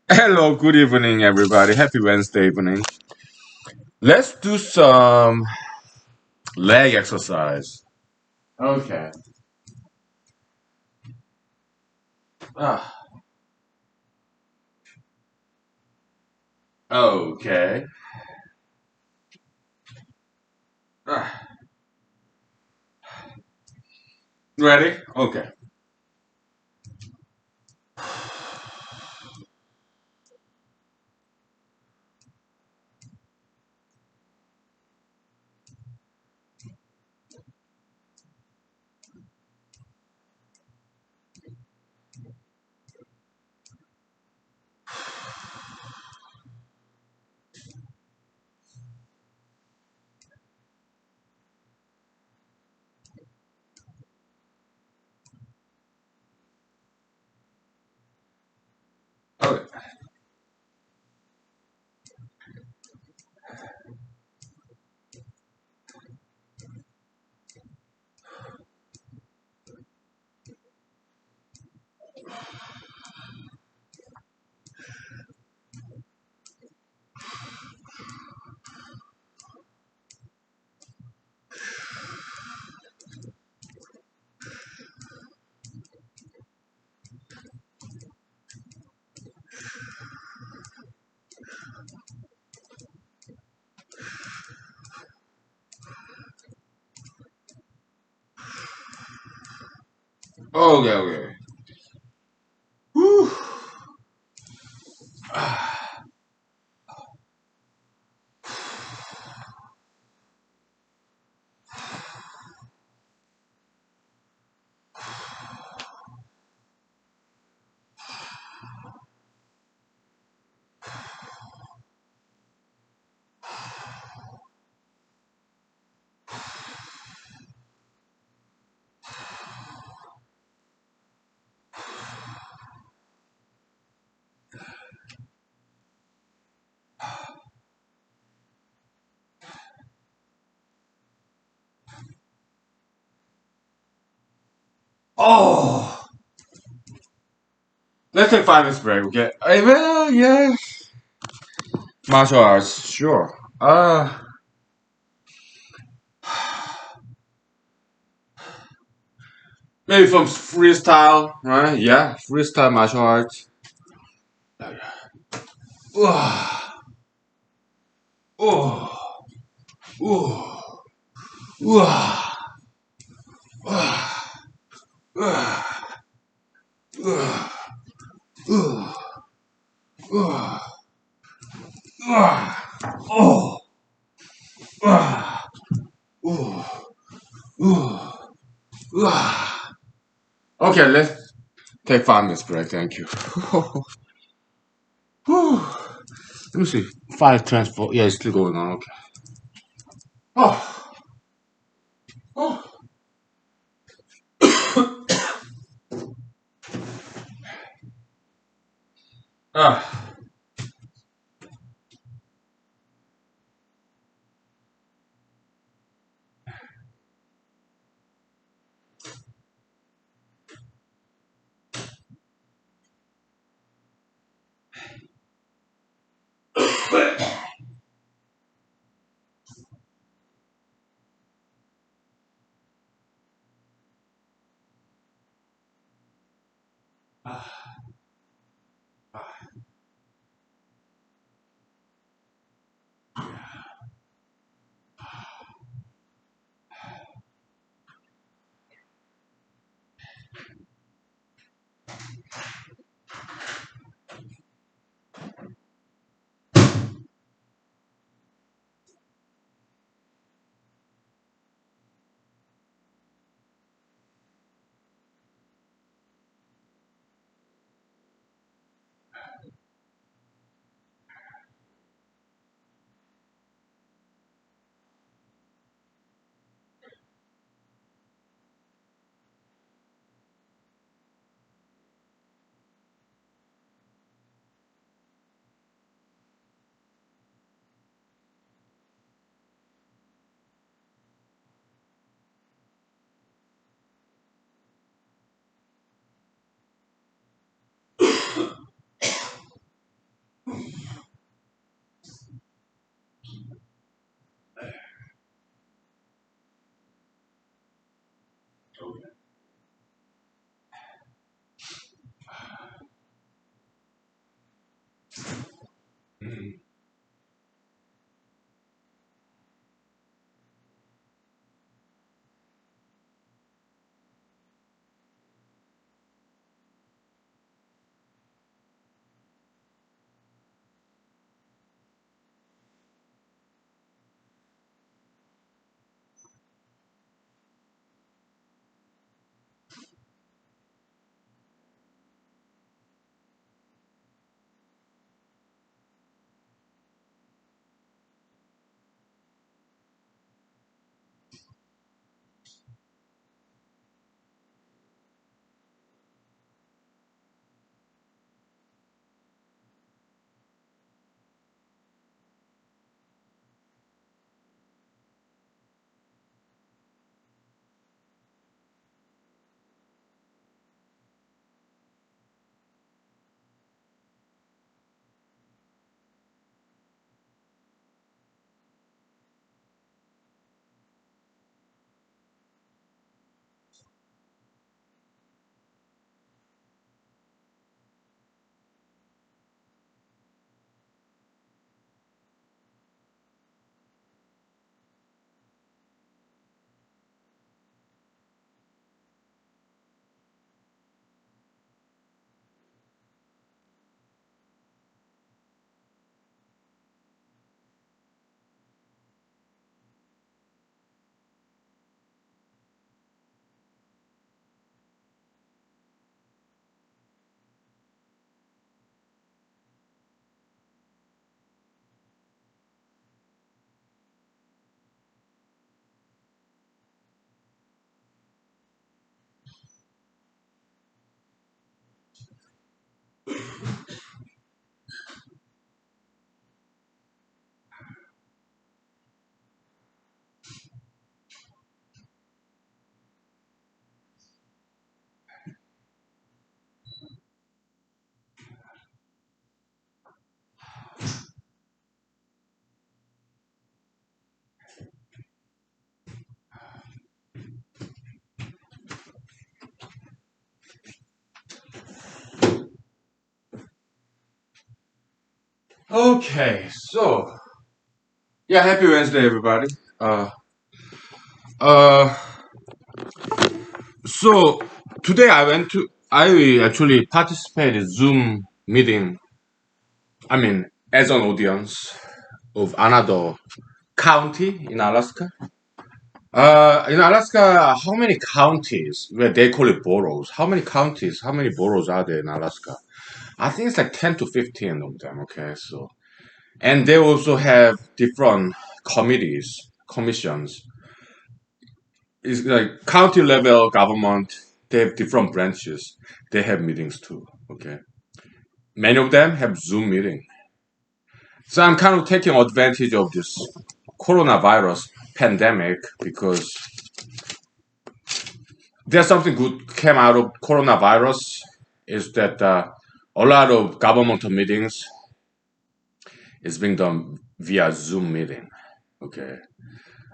Hello, good evening, everybody. Happy Wednesday evening. Let's do some leg exercise. Okay. Ah, okay. Ah, ready? Okay. Okay. Okay, okay. Whew. Ah, Oh, let's take 5 minutes break, okay? Well, yeah. Martial arts, sure. Maybe from freestyle, right? Yeah, freestyle martial arts. Oh, oh, oh, oh. Okay, let's take 5 minutes break. Thank you. Let me see. 5 transport. Yeah, it's still going on. Okay. Oh, oh. Ah. Okay, so yeah, happy Wednesday, everybody. Uh, so today I actually participated Zoom meeting. I mean, as an audience of another county in Alaska. In Alaska, how many counties? Where they call it boroughs. How many counties? How many boroughs are there in Alaska? I think it's like 10 to 15 of them. Okay, so and they also have different committees, commissions. It's like county level government. They have different branches. They have meetings too. Okay, many of them have Zoom meeting. So I'm kind of taking advantage of this coronavirus pandemic because there's something good came out of coronavirus is that a lot of governmental meetings is being done via Zoom meeting. Okay,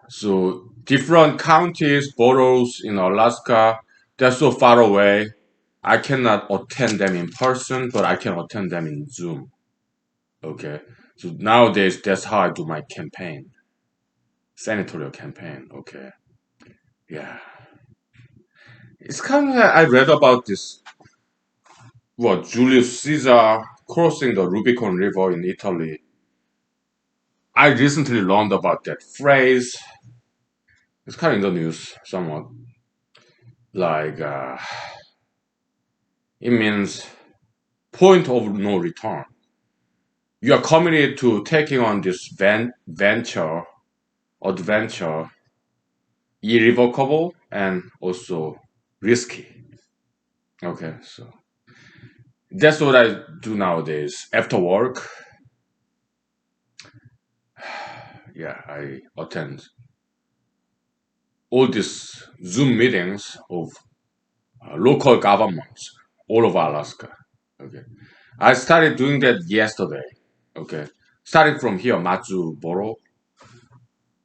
so different counties, boroughs in Alaska, they're so far away. I cannot attend them in person, but I can attend them in Zoom. Okay, so nowadays that's how I do my campaign, senatorial campaign. Okay, yeah, it's kind of I read about this what Julius Caesar crossing the Rubicon River in Italy. I recently learned about that phrase. It's kind of in the news somewhat. Like it means point of no return. You are committed to taking on this adventure, irrevocable and also risky. Okay, so that's what I do nowadays. After work, yeah, I attend all these Zoom meetings of local governments all over Alaska. Okay, I started doing that yesterday. Okay, starting from here, Matsuboro.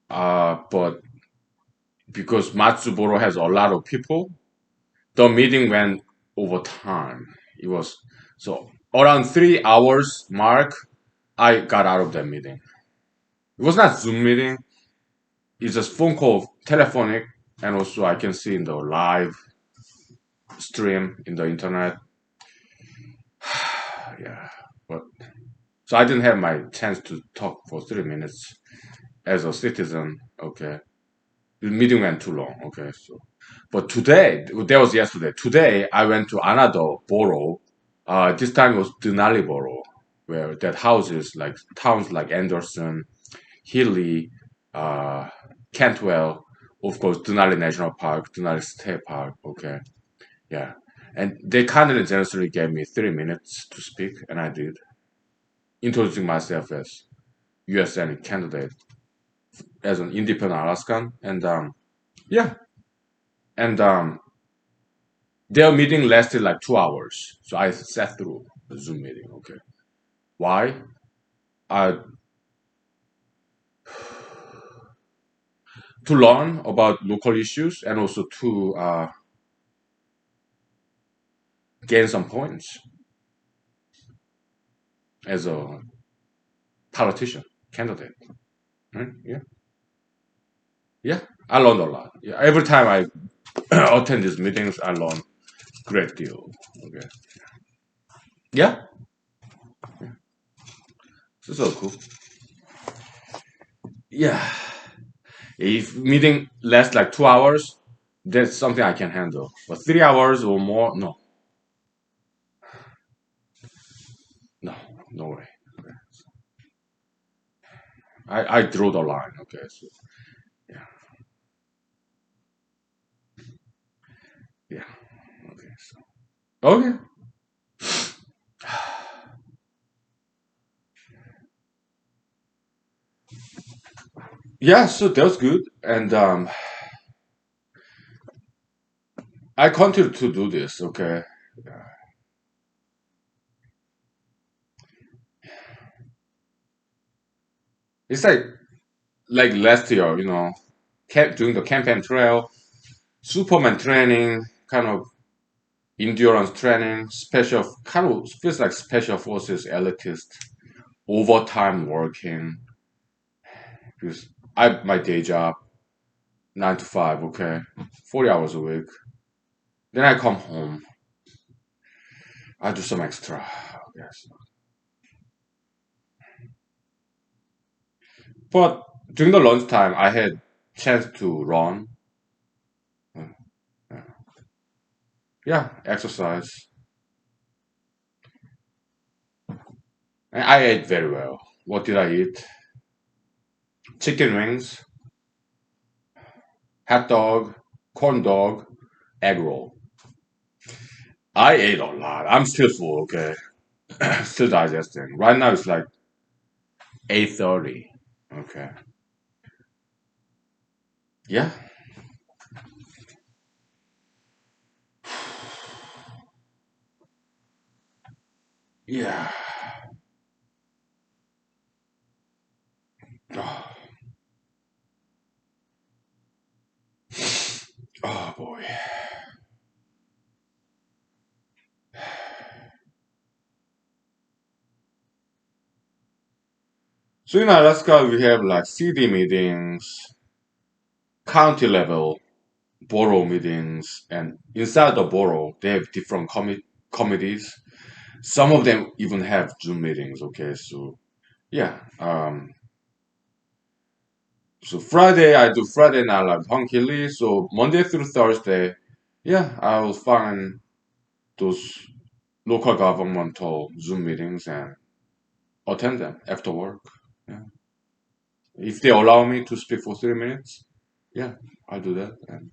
But because Matsuboro has a lot of people, the meeting went over time. It was so around 3 hours mark. I got out of that meeting. It was not Zoom meeting. It's just phone call, telephonic, and also I can see in the live stream in the internet. Yeah, but so I didn't have my chance to talk for 3 minutes as a citizen. Okay, the meeting went too long. Okay, so but today that was yesterday. Today I went to another borough. This time it was Denali Borough, where that houses like towns like Anderson, Healy, uh, Cantwell, of course Denali National Park, Denali State Park. Okay, yeah, and they kindly and generously gave me 3 minutes to speak, and I did, introducing myself as U.S. Senate candidate as an independent Alaskan, and yeah, and their meeting lasted like 2 hours, so I sat through the Zoom meeting. Okay, why? Uh, to learn about local issues and also to gain some points as a politician candidate. Right? Yeah, yeah. I learned a lot. Yeah, every time I attend these meetings, I learn great deal. Okay. Yeah, this is so cool. Yeah. If meeting lasts like 2 hours, that's something I can handle. But 3 hours or more, no, no, no way. Okay. I draw the line. Okay, so yeah, yeah. Okay, so okay, yeah. So that was good, and I continue to do this. Okay, it's like last year, doing the campaign trail, Superman training, kind of endurance training, special kind of feels like special forces elitist. overtime working because I my day job 9 to 5, okay, 40 hours a week. Then I come home, I do some extra, I guess. But during the lunchtime, I had chance to run, uh, uh, yeah, exercise, and I ate very well. What did I eat? Chicken wings, hot dog, corn dog, egg roll. I ate a lot. I'm still full, okay, still digesting. Right now it's like 8:30. Okay, yeah, yeah. Oh, oh boy. So in Alaska, we have like city meetings, county level, borough meetings, and inside the borough, they have different committees. Some of them even have Zoom meetings. Okay, so yeah. So Friday I do Friday night like hunky So Monday through Thursday, yeah, I will find those local governmental Zoom meetings and attend them after work. Yeah. If they allow me to speak for 3 minutes, yeah, I'll do that. And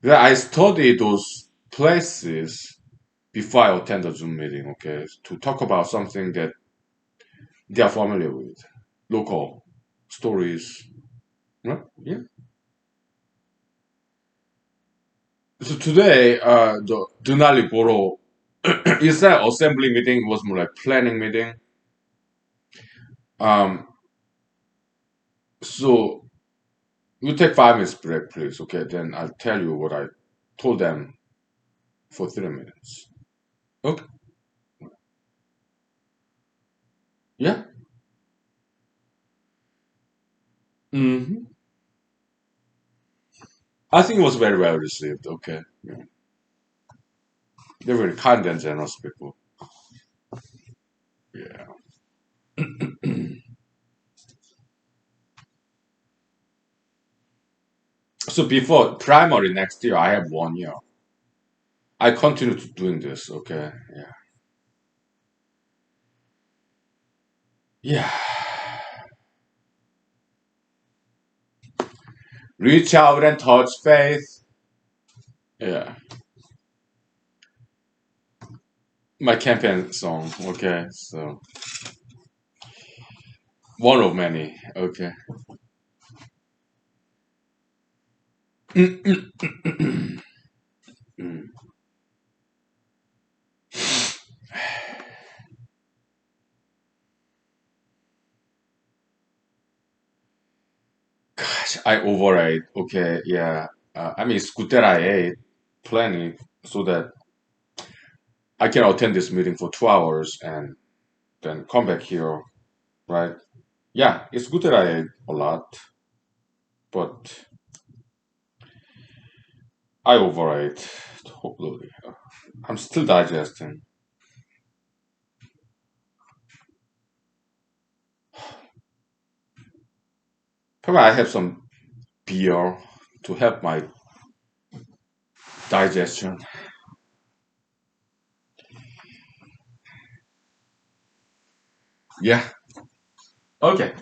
yeah, I study those places before I attend the Zoom meeting, okay, to talk about something that they are familiar with, local stories. Yeah, yeah. So today, the Denali Borough instead of assembly meeting, it was more like planning meeting. Um, so you take 5 minutes break, please. Okay, then I'll tell you what I told them for 3 minutes. Okay. Yeah. Hmm. I think it was very well received. Okay. Yeah. They're very kind and generous people. Yeah. So before primary next year, I have 1 year. I continue to doing this. Okay. Yeah. Yeah. Reach out and touch faith. Yeah. My campaign song. Okay. So one of many. Okay. Mm. Gosh, I overate. Okay. Yeah. I mean, it's good that I ate plenty so that I can attend this meeting for 2 hours and then come back here. Right. Yeah. It's good that I ate a lot, but I overate totally. I'm still digesting. Probably I have some beer to help my digestion. Yeah. Okay.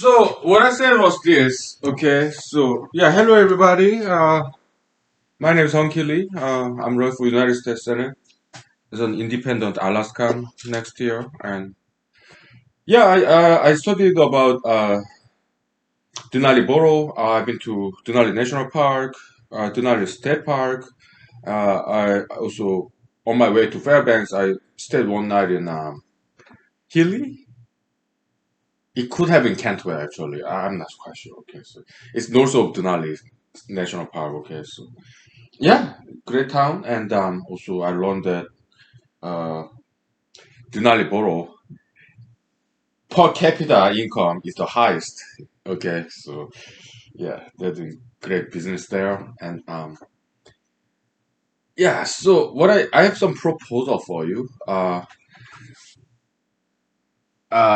So what I said was this. Okay. So yeah, hello everybody. My name is Honky Lee. I'm running for United States Senate as an independent Alaskan next year, and yeah, I studied about Denali Borough. I've been to Denali National Park, Denali State Park. I also on my way to Fairbanks. I stayed one night in Healy. It could have been Cantwell actually. I'm not quite sure. Okay, so it's north of Denali National Park. Okay, so yeah, great town, and also I learned that uh, Denali Borough per capita income is the highest. Okay, so yeah, they're doing great business there, and yeah. So what I have some proposal for you.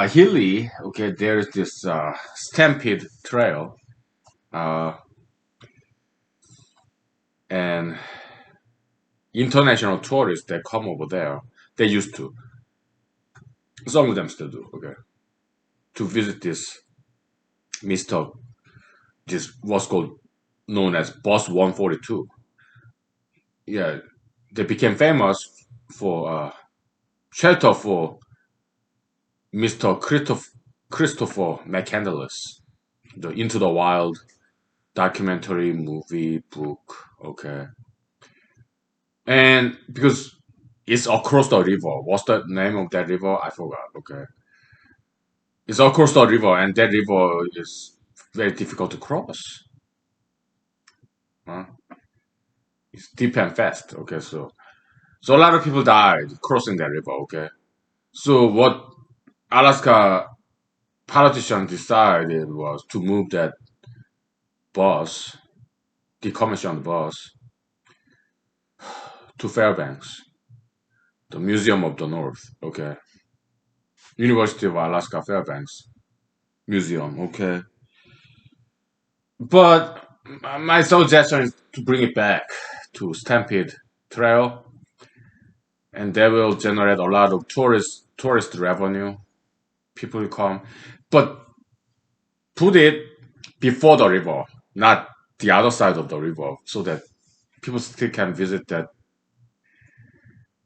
Hilly. Okay, there's this Stampede Trail, uh, and international tourists that come over there. They used to. Some of them still do. Okay, to visit this Mister. This was called known as Boss 142. Yeah, they became famous for shelter for Mr. Christopher McCandless, the Into the Wild documentary, movie, book. Okay, and because it's across the river. What's the name of that river? I forgot. Okay, it's across the river, and that river is very difficult to cross. Huh? It's deep and fast. Okay, so a lot of people died crossing that river. Okay, so what Alaska politicians decided was to move that bus, decommissioned bus, to Fairbanks, the Museum of the North. Okay, University of Alaska Fairbanks Museum. Okay, but my suggestion is to bring it back to Stampede Trail, and that will generate a lot of tourist revenue. People will come, but put it before the river, not the other side of the river, so that people still can visit that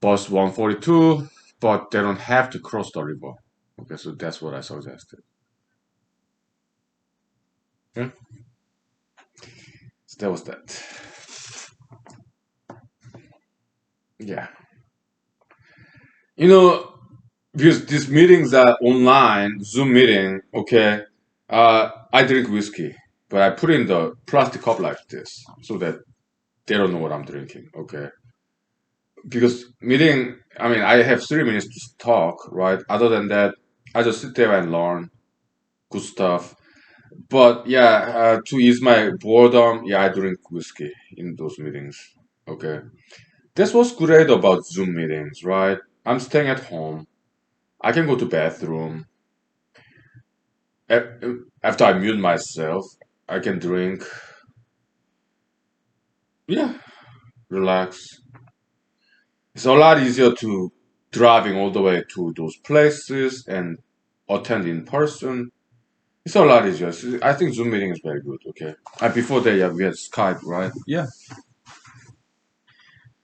bus 142, but they don't have to cross the river. Okay, so that's what I suggested. Yeah, so that was that. Yeah, you know, because these meetings are online, Zoom meeting. Okay, I drink whiskey, but I put in the plastic cup like this so that they don't know what I'm drinking. Okay, because meeting, I mean, I have 3 minutes to talk, right? Other than that, I just sit there and learn good stuff. But yeah, to ease my boredom, yeah, I drink whiskey in those meetings. Okay, that's what's great about Zoom meetings, right? I'm staying at home. I can go to bathroom. After I mute myself, I can drink. Yeah, relax. It's a lot easier to driving all the way to those places and attend in person. It's a lot easier. I think Zoom meeting is very good. Okay, and before that, yeah, we had Skype, right? Yeah,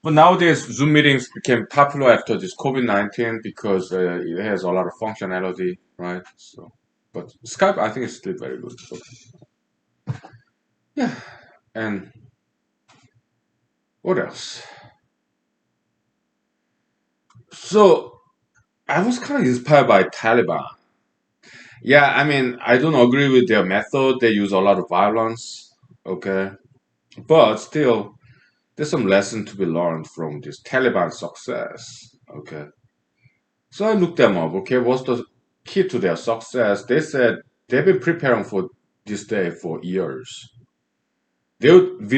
but nowadays Zoom meetings became popular after this COVID-19 because it has a lot of functionality, right? So, but Skype, I think, is still very good. So, yeah, and what else? So I was kind of inspired by Taliban. Yeah, I mean, I don't agree with their method. They use a lot of violence. Okay, but still, there's some lesson to be learned from this Taliban success. Okay, so I looked them up. Okay, what's the key to their success? They said they've been preparing for this day for years. They would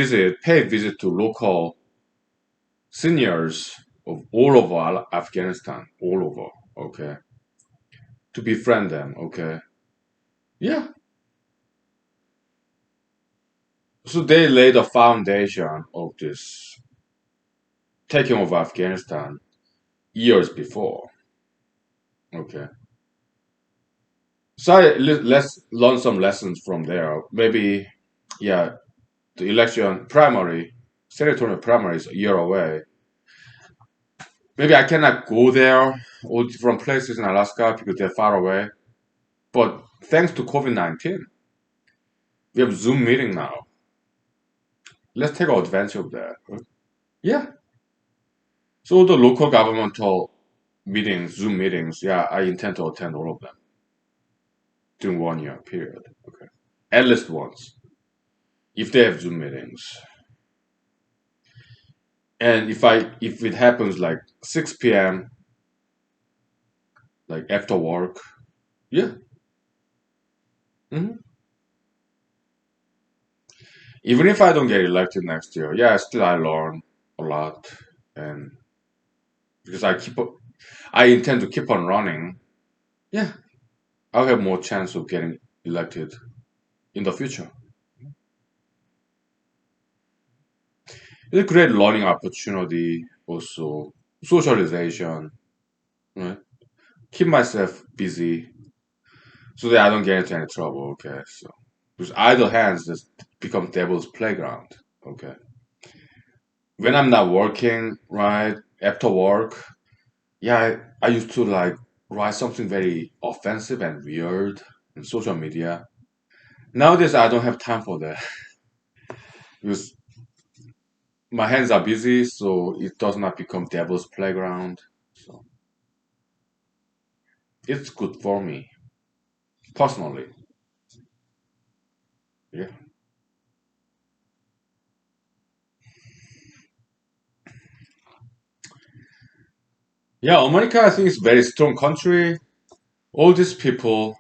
pay visit to local seniors of all over Afghanistan, all over. Okay, to befriend them. Okay, yeah. So they laid a foundation of this taking over Afghanistan years before. Okay, So let's learn some lessons from there. Maybe, yeah, the election primary, senatorial primary is a year away. Maybe I cannot go there all different places in Alaska because they're far away. But thanks to COVID-19, we have Zoom meeting now. Let's take advantage of that. Yeah. So the local governmental meetings, Zoom meetings, yeah, I intend to attend all of them during 1 year period. Okay. At least once. If they have Zoom meetings. And if it happens like 6 p.m., like after work, yeah. hmm Even if I don't get elected next year, yeah, still I learn a lot. And because I intend to keep on running, yeah, I'll have more chance of getting elected in the future. It's a great learning opportunity, also socialization, right? Keep myself busy so that I don't get into any trouble. Okay, so because idle hands just become devil's playground. Okay, when I'm not working, right after work, yeah, I used to like write something very offensive and weird in social media. Nowadays, I don't have time for that because my hands are busy, so it does not become devil's playground. So it's good for me personally. Yeah. Yeah, America, I think is very strong country. All these people,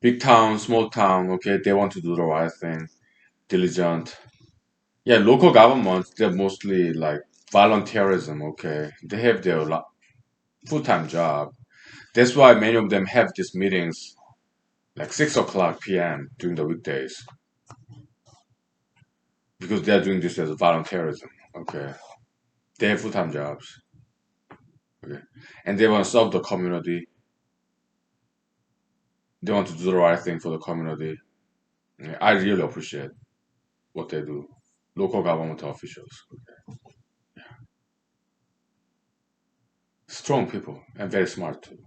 big town, small town, okay, they want to do the right thing, diligent. Yeah, local governments, they're mostly like volunteerism, okay. They have their full-time job. That's why many of them have these meetings like 6 o'clock p.m. during the weekdays because they're doing this as volunteerism, okay. They have full-time jobs, okay. And they want to serve the community. They want to do the right thing for the community. Yeah, I really appreciate what they do. Local government officials. Strong people and very smart too.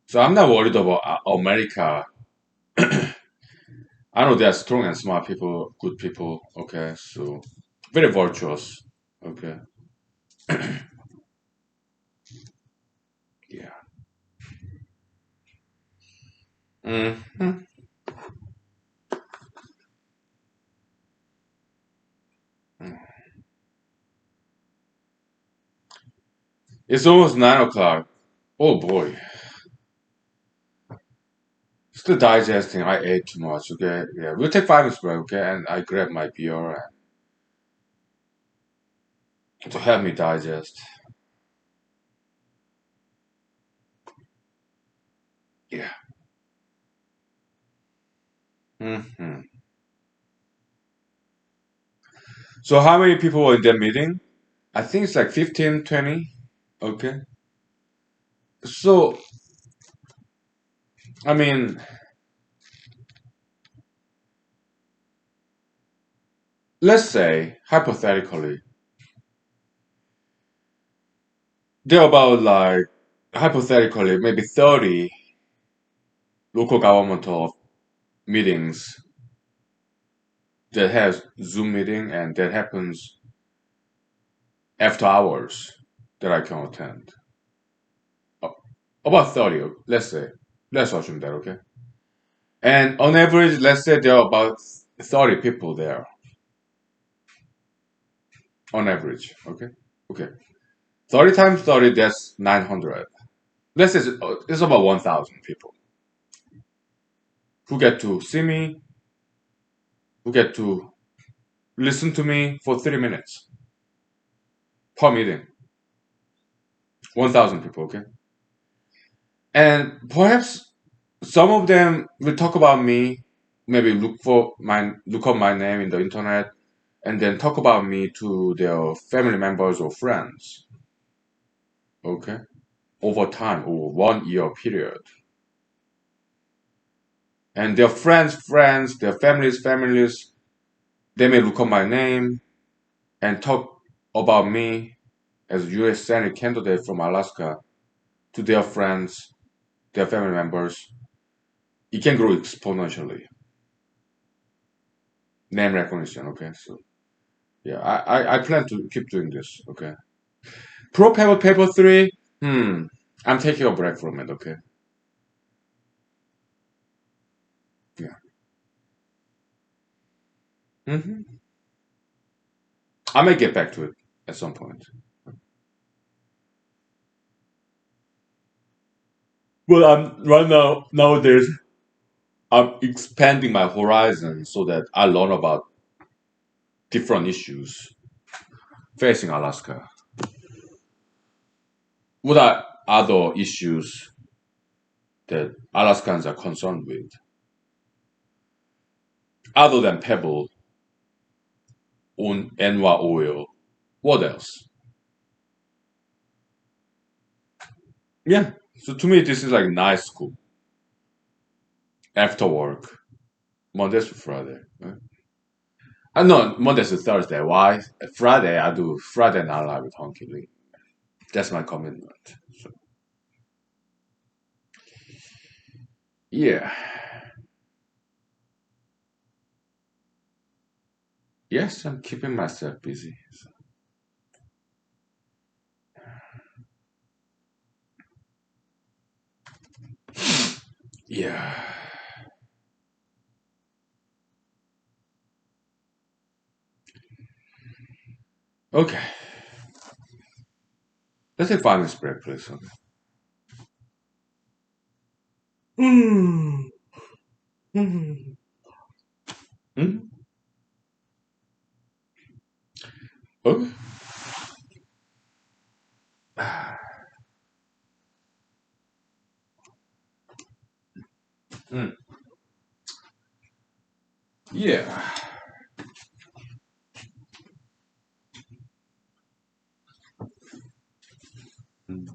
So I'm not worried about America. I know they are strong and smart people, good people. Okay, so very virtuous. Okay, yeah. Mhm. It's almost 9 o'clock. Oh boy, still digesting. I ate too much. Okay, yeah. We'll take 5 minutes break. Okay, and I grab my beer to help me digest. Yeah. hmm So how many people were in that meeting? I think it's like 15, 20. Okay. So, I mean, let's say, hypothetically, there are about like, hypothetically, maybe 30 local governmental meetings that has Zoom meeting and that happens after hours that I can attend. Uh, About 30, let's say. Let's assume that, okay? And on average, let's say there are about 30 people there, on average, okay? Okay. 30 times 30, that's 900. Let's say it's about 1,000 people who get to see me, who get to listen to me for 30 minutes per meeting. 1,000 people, okay? And perhaps some of them will talk about me, maybe look up my name in the internet, and then talk about me to their family members or friends, okay? Over time, over 1 year period. and their friends, their families, they may look up my name and talk about me as U.S. Senate candidate from Alaska to their friends, their family members. It can grow exponentially. Name recognition, okay? So yeah, I plan to keep doing this, okay? Pro paper 3, I'm taking a break from it, okay? Yeah. hmm I may get back to it at some point. Well, I'm right now nowadays I'm expanding my horizon so that I learn about different issues facing Alaska. What are other issues that Alaskans are concerned with other than pebble on NY oil? What else? Yeah. So to me, this is like nice school after work, Mondays to Friday. Right? No, Mondays to Thursday. Why? Friday, I do Friday night live with Honky Lee. That's my commitment. So, yeah. Yes, I'm keeping myself busy. So, yeah. Okay. Let's take 5 minutes break, please. Okay. Hmm? Okay. Mm. Yeah. Mm.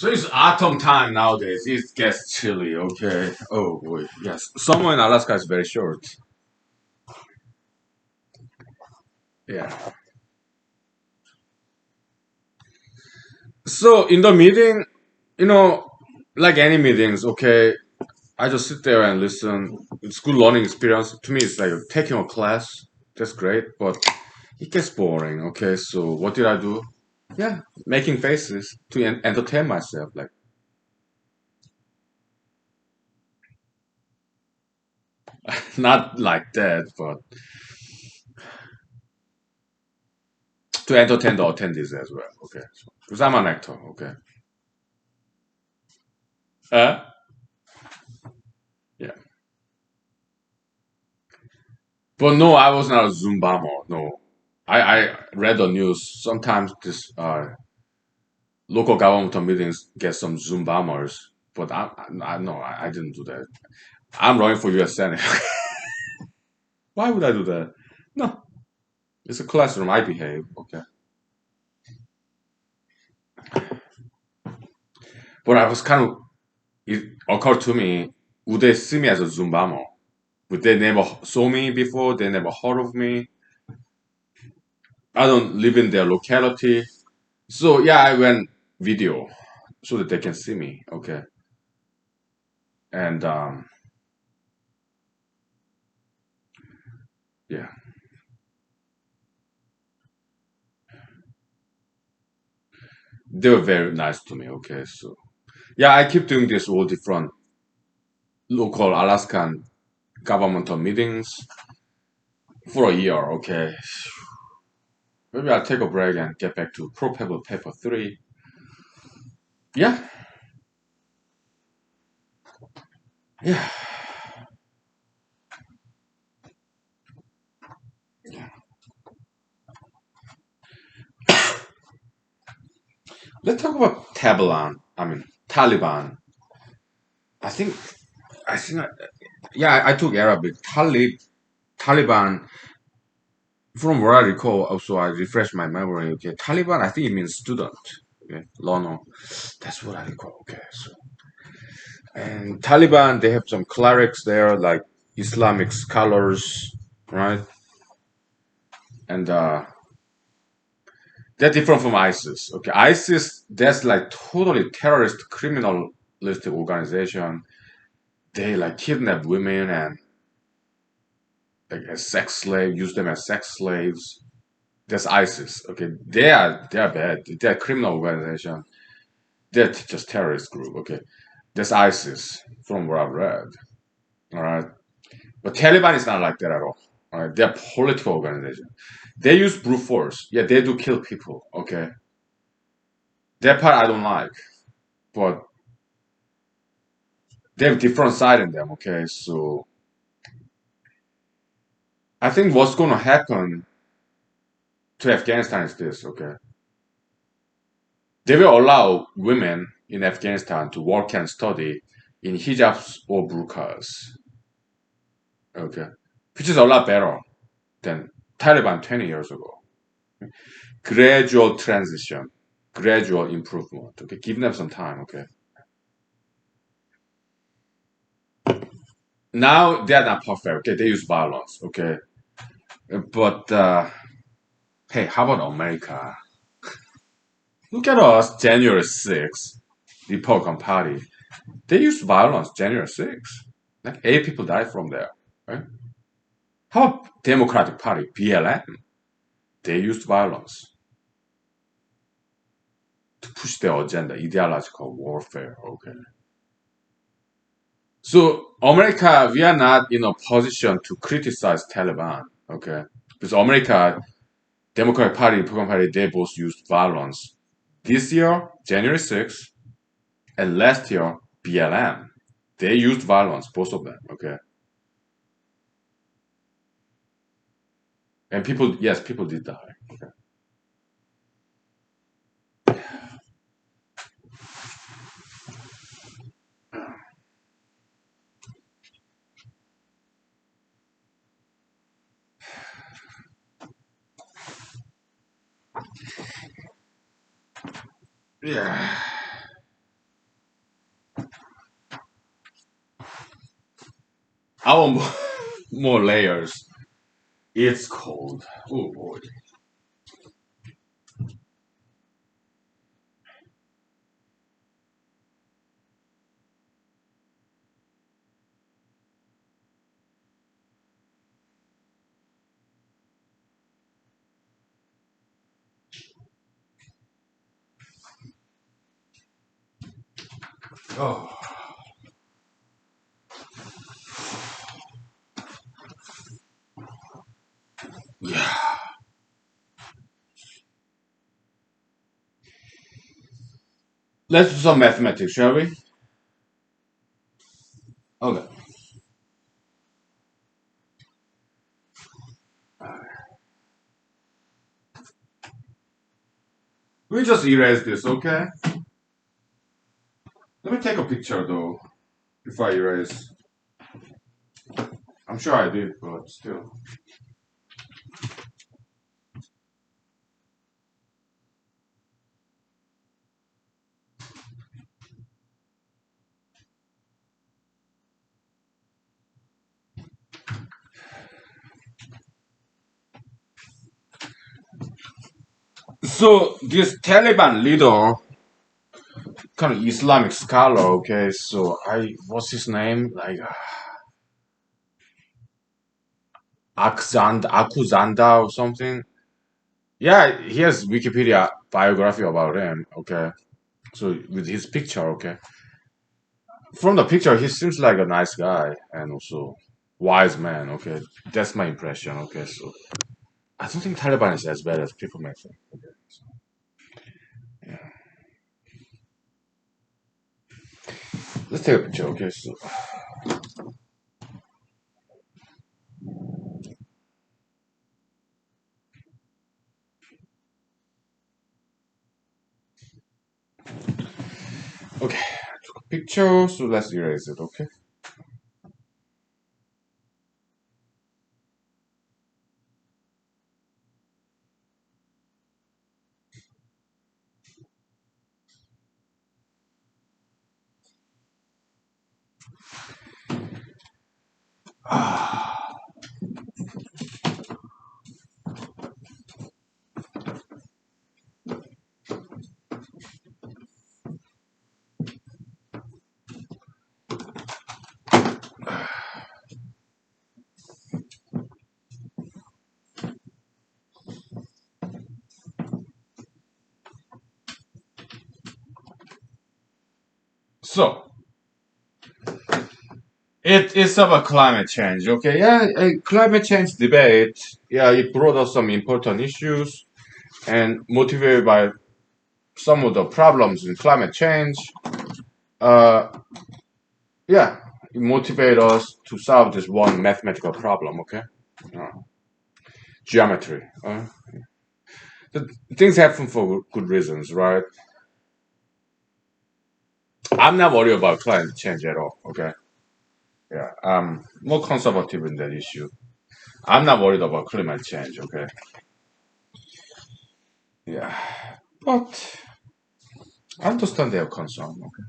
So it's autumn time nowadays. It gets chilly. Okay. Oh boy. Yes. Summer in Alaska is very short. Yeah. So in the meeting, you know, like any meetings, okay, I just sit there and listen. It's good learning experience. To me, it's like taking a class. That's great, but it gets boring. Okay, so what did I do? Yeah, making faces to entertain myself. Like not like that, but to entertain the attendees as well. Okay, so, because I'm an actor. Okay, uh, yeah, but no, I was not a Zoom bomber. No, I read the news. Sometimes this local government meetings get some Zoom bombers, but I no, I didn't do that. I'm running for U.S. Senate. Why would I do that? No, it's a classroom. I behave. Okay, but I was kind of. It occurred to me, would they see me as a Zoom bomber? Would they never saw me before? They never heard of me. I don't live in their locality. So yeah, I went video so that they can see me. Okay, and yeah, they were very nice to me. Okay, so yeah, I keep doing this all different local Alaskan governmental meetings for a year. Okay, maybe I'll take a break and get back to pro paper 3. Yeah, yeah. Let's talk about Taliban. I mean Taliban. I think I think yeah, I took Arabic. Taliban. From what I recall, also I refresh my memory. Okay, Taliban. I think it means student. Okay, learner. That's what I recall. Okay, so and Taliban, they have some clerics there, like Islamic scholars, right? And they're different from ISIS. Okay, ISIS, that's like totally terrorist, criminalistic organization. They like kidnap women and like as sex slave, use them as sex slaves. That's ISIS. Okay, they are bad. They're a criminal organization. They're just terrorist group. Okay, that's ISIS from what I've read. All right, but Taliban is not like that at all. All right, they're a political organization. They use brute force. Yeah, they do kill people. Okay, that part I don't like, but they have different side in them. Okay, so I think what's going to happen to Afghanistan is this. Okay, they will allow women in Afghanistan to work and study in hijabs or burqas. Okay, which is a lot better than Taliban 20 years ago. Gradual transition, gradual improvement. Okay, give them some time. Okay, now they are not perfect. Okay, they use violence. Okay, but hey, how about America? Look at us, January 6th, Republican Party. They used violence January 6th. Like 8 people died from there. Right? How about Democratic Party, BLM? They used violence to push their agenda, ideological warfare. Okay. So America, we are not in a position to criticize Taliban. Okay. Because America, Democratic Party, Republican Party, they both used violence. This year, January 6th, and last year, BLM. They used violence, both of them. Okay. And people, yes, people did die. Okay. Yeah. I want more, more layers. It's cold. Oh boy. Oh yeah. Let's do some mathematics, shall we? Okay. We just erase this, okay? Let me take a picture though before I erase. I'm sure I did, but still. So this Taliban leader, kind of Islamic scholar, okay? So what's his name? Like Akuzanda or something. Yeah, he has Wikipedia biography about him, okay? So with his picture, okay? From the picture, he seems like a nice guy and also wise man, okay? That's my impression, okay? So I don't think Taliban is as bad as people may think. Okay, so, yeah. Let's take a picture, okay? So okay, I took a picture, so let's erase it, okay? So it is about climate change, okay? Yeah, climate change debate. Yeah, it brought us some important issues and motivated by some of the problems in climate change. Uh, yeah, it motivated us to solve this one mathematical problem, okay? Uh, geometry. The things happen for good reasons, right? I'm not worried about climate change at all, okay? Yeah, I'm more conservative in that issue. I'm not worried about climate change, okay? Yeah, but I understand their concern, okay?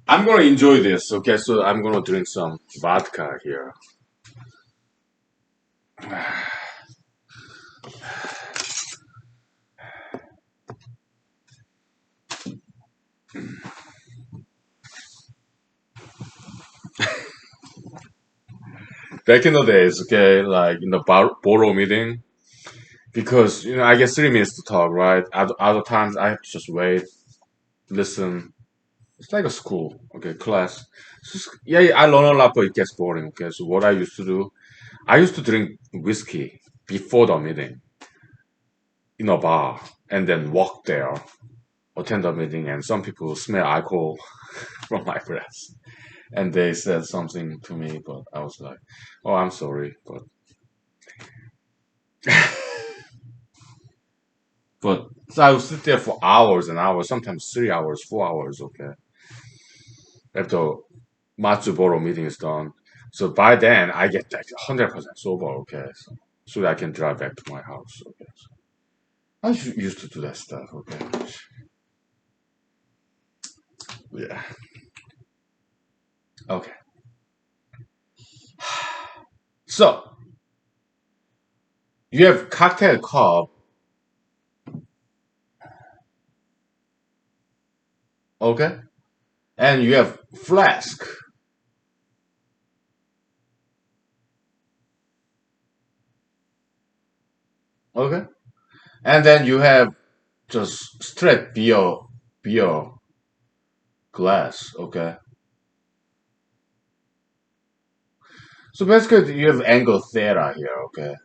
I'm gonna enjoy this, okay? So I'm gonna drink some vodka here. Back in the days, okay, like in the Boro meeting, because I get 3 minutes to talk, right? Other times I have to just wait, listen. It's like a school, okay, class. Yeah, yeah, I learn a lot, but it gets boring. Okay, so what I used to do, I used to drink whiskey before the meeting in a bar, and then walk there, attend the meeting, and some people smell alcohol from my breath, and they said something to me, but I was like, "Oh, I'm sorry," but so I would sit there for hours and hours, sometimes 3 hours, 4 hours, okay, after Matsuboro meeting is done. So by then I get like 100% sober. Okay, so that I can drive back to my house. Okay, so I used to do that stuff. Okay, yeah. Okay, so you have cocktail cup. Okay, and you have flask. Okay, and then you have just straight beer glass. Okay, so basically you have angle theta here. Okay,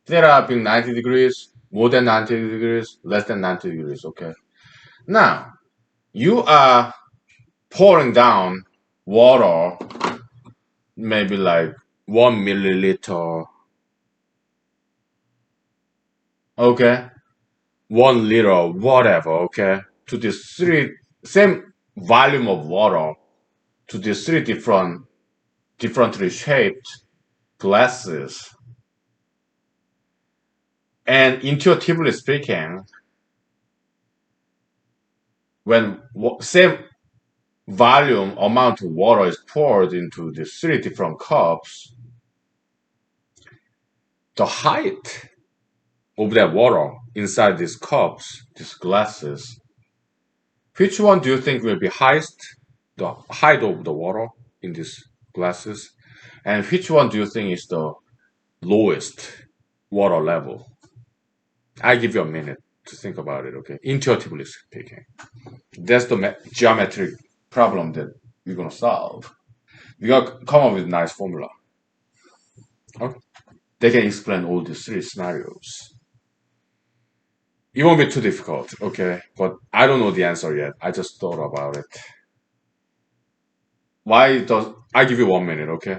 theta being 90 degrees, more than 90 degrees, less than 90 degrees. Okay, now you are pouring down water, maybe like 1 milliliter. Okay, 1 liter, whatever. Okay, to these three same volume of water to these three differently shaped glasses. And intuitively speaking, when same volume amount of water is poured into the three different cups, the height of that water inside these cups, these glasses, which one do you think will be highest? The height of the water in these glasses? And which one do you think is the lowest water level? I give you a minute to think about it, okay? Intuitively speaking. That's the geometric problem that we're gonna solve. We're gonna come up with a nice formula. Okay? They can explain all these three scenarios. It won't be too difficult, okay? But I don't know the answer yet. I just thought about it. Why does I give you 1 minute, okay?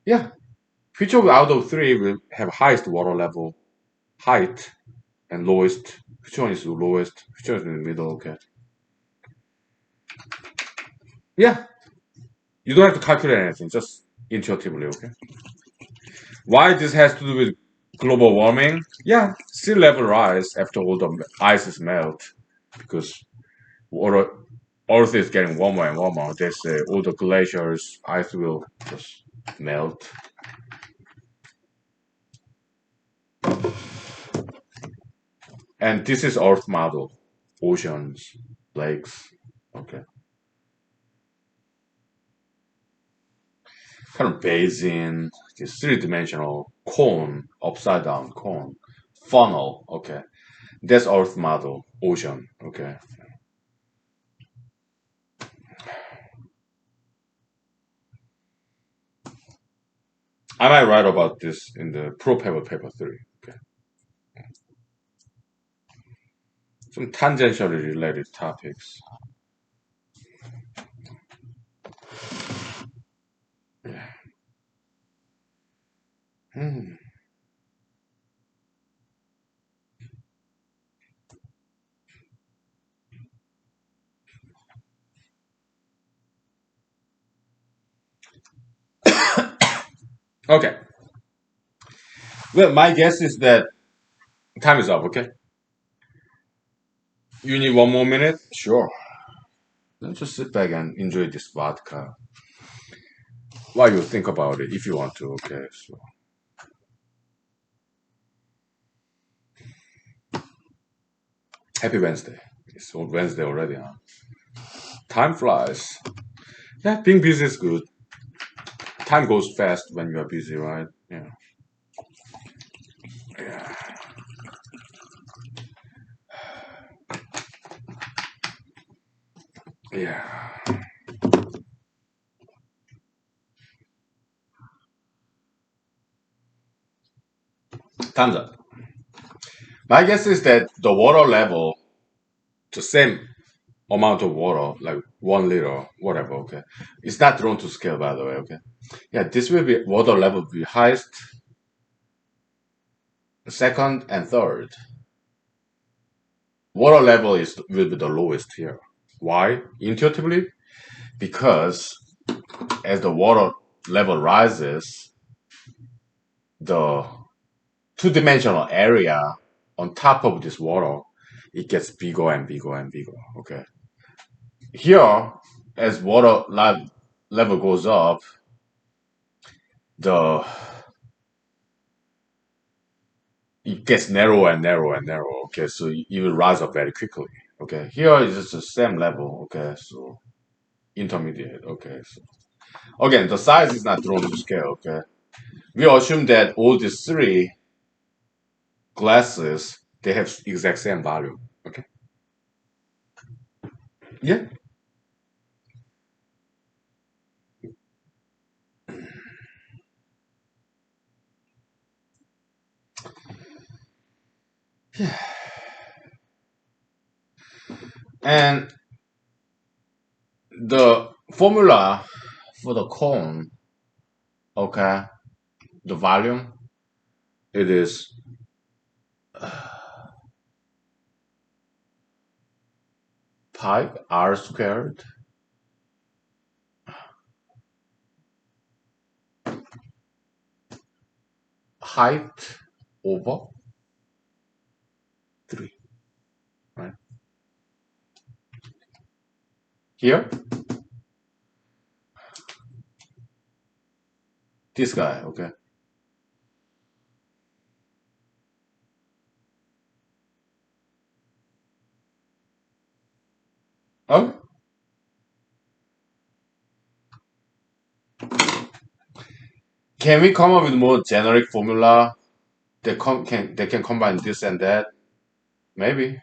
Yeah. Which of out of three will have highest water level, height, and lowest? Which one is the lowest? Which one is in the middle? Okay. Yeah. You don't have to calculate anything, just intuitively, okay? Why this has to do with global warming? Yeah, sea level rise after all the ice is melt because water, Earth is getting warmer and warmer. They say all the glaciers, ice will just melt. And this is Earth model, oceans, lakes, okay, kind of basin, this three-dimensional cone, upside down cone, funnel, okay. That's Earth model, ocean, okay. I might write about this in the pro paper 3. Okay. Some tangentially related topics. Yeah. Hmm. Okay. Well, my guess is that time is up, okay? You need 1 more minute? Sure. Let's just sit back and enjoy this vodka while you think about it if you want to, okay? So, happy Wednesday. It's Wednesday already, huh? Time flies. Yeah, being busy is good. Time goes fast when you are busy, right? Yeah. Yeah. Yeah. Time's up. My guess is that the water level, the same amount of water, like 1 liter, whatever, okay. It's not drawn to scale, by the way, okay. Yeah, this will be water level will be highest, second, and third. water level is will be the lowest here. Why? Intuitively, because as the water level rises, the two-dimensional area on top of this water, it gets bigger and bigger and bigger. Okay. Here, as level goes up, the it gets narrower and narrower and narrower. Okay, so it will rise up very quickly. Okay, here is just the same level. Okay, so intermediate. Okay, so again, the size is not drawn to scale. Okay, we assume that all these three glasses they have exact same volume. Okay, yeah, and the formula for the cone. Okay, the volume it is pi r squared height over 3. Right here, this guy. Okay. Oh, can we come up with more generic formula that can combine this and that? Maybe,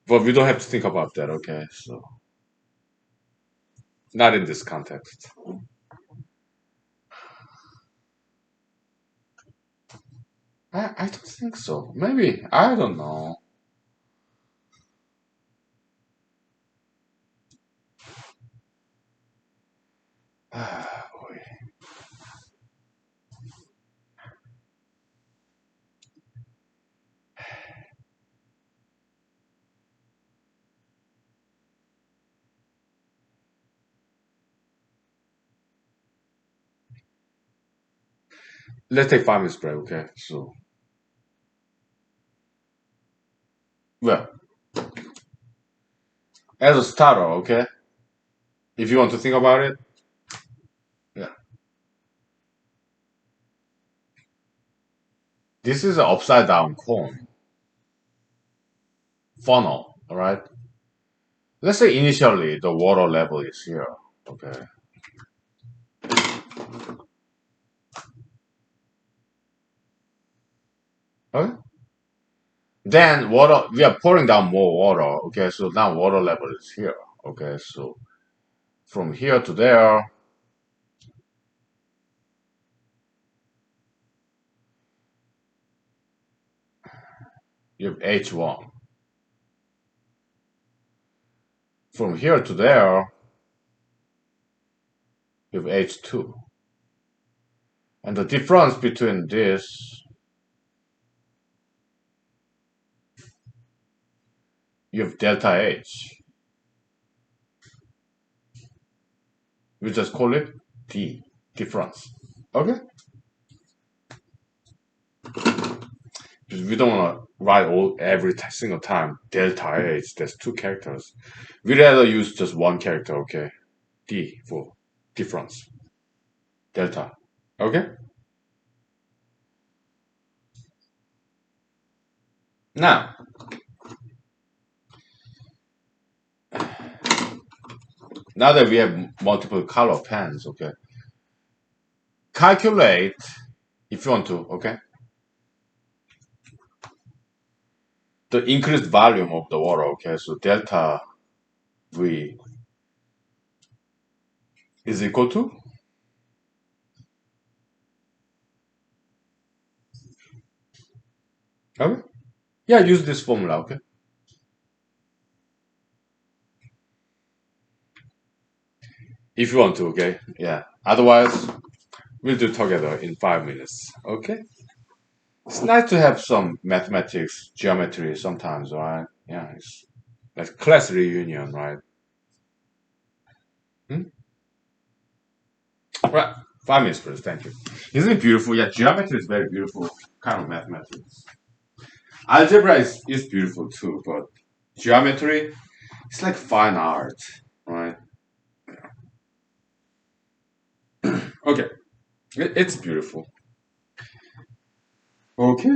but we don't have to think about that. Okay, so not in this context. I don't think so. Maybe I don't know. Boy. Let's take 5 minutes break. Okay, so well, as a starter, okay, if you want to think about it, yeah, this is an upside down cone funnel. All right. Let's say initially the water level is here. Okay. Okay. Then water, we are pouring down more water. Okay, so now water level is here. Okay, so from here to there, you have H1. From here to there, you have H2. And the difference between this, you have delta H. We just call it D, difference. Okay? Because we don't want to write every single time delta H. That's two characters. We rather use just one character. Okay, D for difference. Delta. Okay. Now, now that we have multiple color pens, okay, calculate if you want to. Okay, the increased volume of the water. Okay, so delta V is equal to. Okay. Yeah, use this formula. Okay. If you want to. Okay. Yeah. Otherwise, We'll do together in 5 minutes. Okay? It's nice to have some mathematics, geometry sometimes, right? Yeah, it's like class reunion, right? Hmm? Right. 5 minutes, please. Thank you. Isn't it beautiful? Yeah, geometry is very beautiful kind of mathematics. Algebra is beautiful too, but geometry, it's like fine art, right? Okay, it's beautiful. Okay.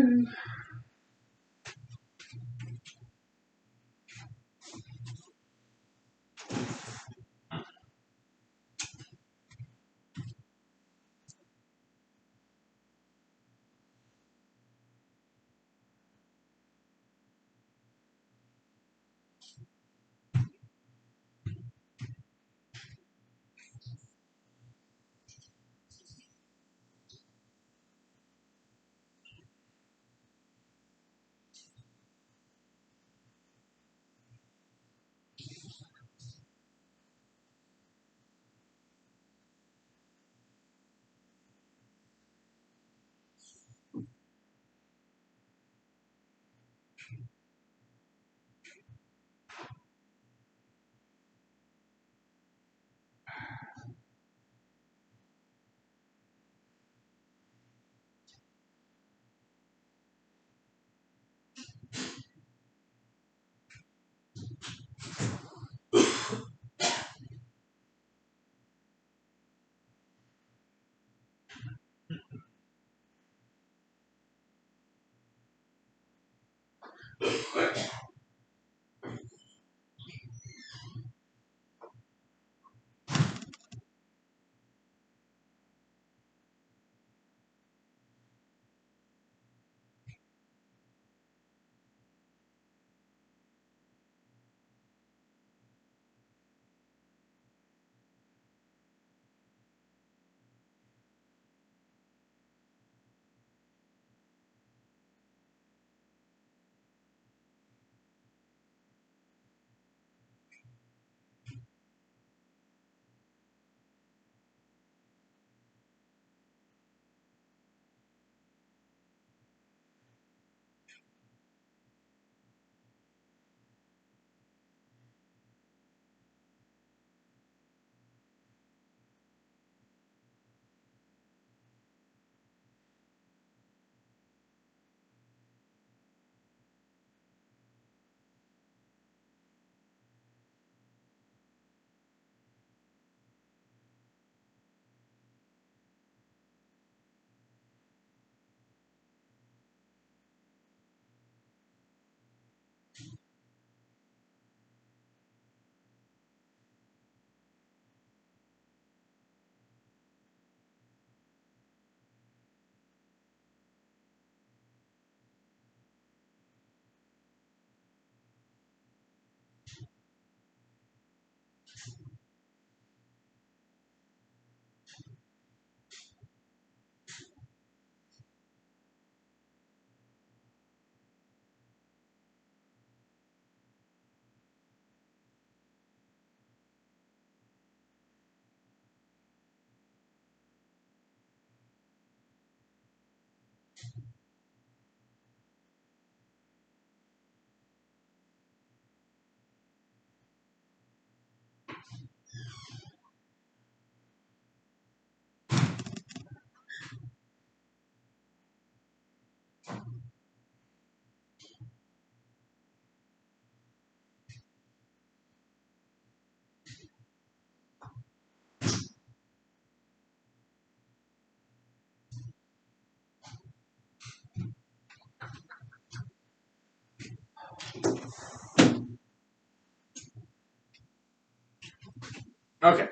Okay.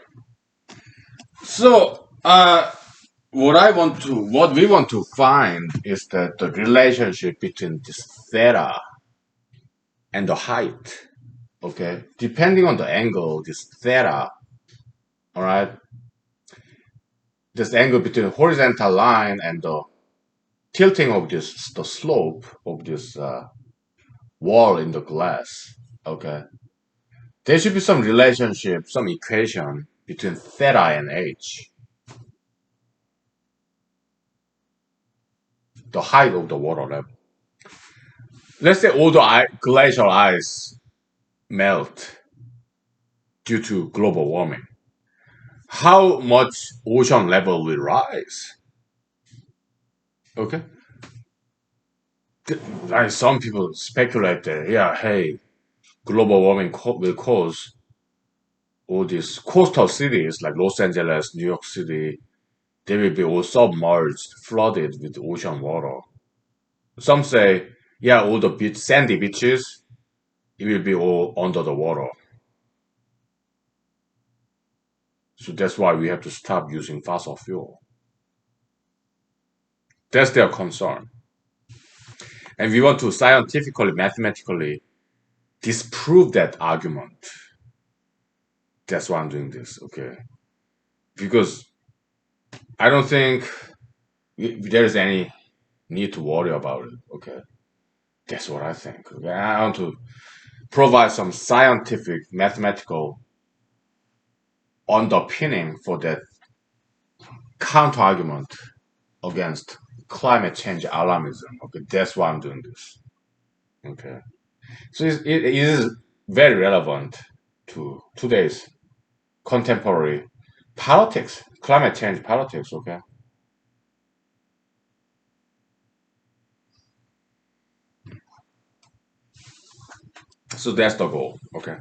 So, what we want to find is that the relationship between this theta and the height. Okay, depending on the angle, this theta, all right, this angle between the horizontal line and the tilting of the slope of this wall in the glass. Okay, there should be some relationship, some equation between theta and h. the height of the water level. Let's say all the glacial ice melt due to global warming. How much ocean level will rise? Okay, some people speculate that yeah, hey, global warming will cause all these coastal cities like Los Angeles, New York City, they will be all submerged, flooded with ocean water. Some say, yeah, all the sandy beaches, it will be all under the water. So that's why we have to stop using fossil fuel. That's their concern. And we want to scientifically, mathematically disprove that argument. That's why I'm doing this, okay? Because I don't think there's any need to worry about it, okay? That's what I think. Okay? I want to provide some scientific, mathematical underpinning for that counter argument against climate change alarmism. Okay, that's why I'm doing this. Okay, so it is very relevant to today's contemporary politics, climate change politics. Okay, so that's the goal. Okay,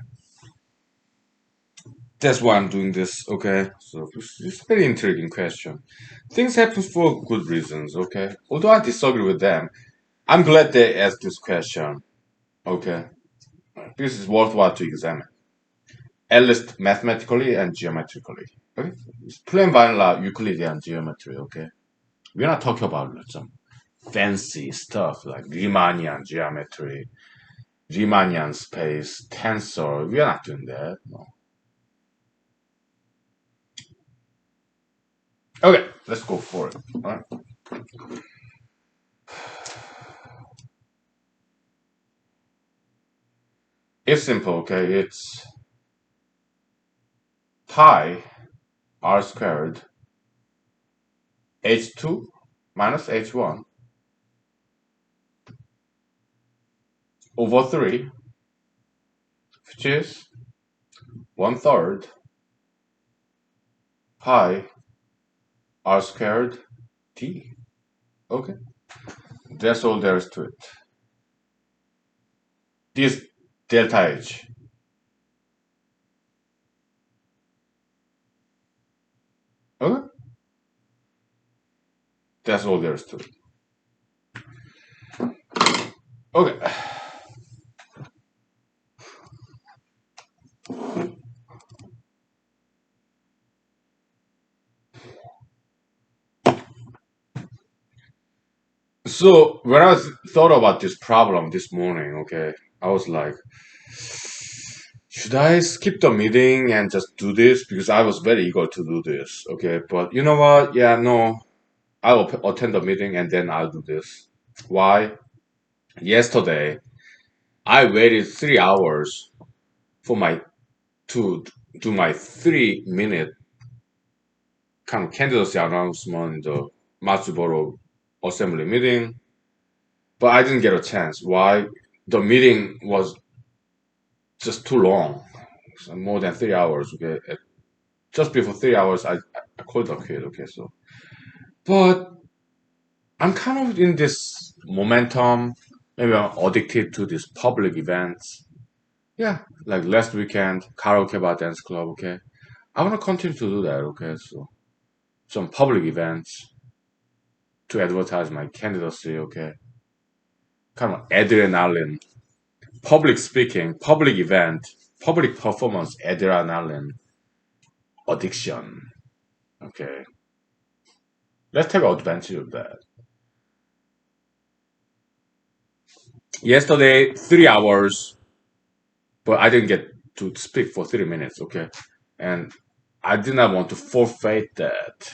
that's why I'm doing this. Okay, so it's a very intriguing question. Things happen for good reasons. Okay, although I disagree with them, I'm glad they asked this question. Okay, this is worthwhile to examine, at least mathematically and geometrically. Okay, it's plain vanilla Euclidean geometry. Okay, we're not talking about some fancy stuff like Riemannian geometry, Riemannian space, tensor. We are not doing that. No. Okay, let's go for it. All right. It's simple. Okay, it's pi r squared h2 minus h1 over 3, which is 1/3 pi r squared t. Okay, that's all there is to it. This delta h. Okay, that's all there is to it. Okay, so when I thought about this problem this morning, okay, I was like, should I skip the meeting and just do this? Because I was very eager to do this, okay, but you know what? Yeah, no, I'll attend the meeting and then I'll do this. Why? Yesterday, I waited 3 hours for my to do my 3 minute kind of candidacy announcement in the Matsuboro assembly meeting, but I didn't get a chance. Why? The meeting was just too long, so more than 3 hours. Okay, just before 3 hours, I called a quit. Okay, so but I'm kind of in this momentum. Maybe I'm addicted to these public events. Yeah, like last weekend, karaoke bar dance club. Okay, I want to continue to do that. Okay, so some public events to advertise my candidacy. Okay, kind of adrenaline, public speaking, public event, public performance, adrenaline addiction. Okay, let's take advantage of that. Yesterday, 3 hours, but I didn't get to speak for 3 minutes. Okay, and I did not want to forfeit that.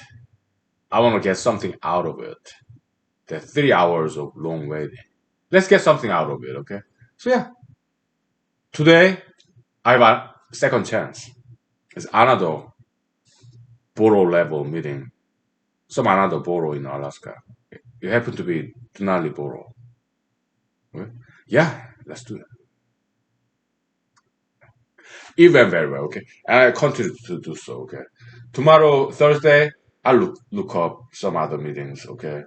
I want to get something out of it. The 3 hours of long waiting. Let's get something out of it. Okay, so yeah, today I have a second chance. It's another Boro level meeting, some another Boro in Alaska. You happen to be Denali Boro. Okay? Yeah, let's do it. It went very well, okay? And I continue to do so, okay? Tomorrow, Thursday, I'll look up some other meetings, okay?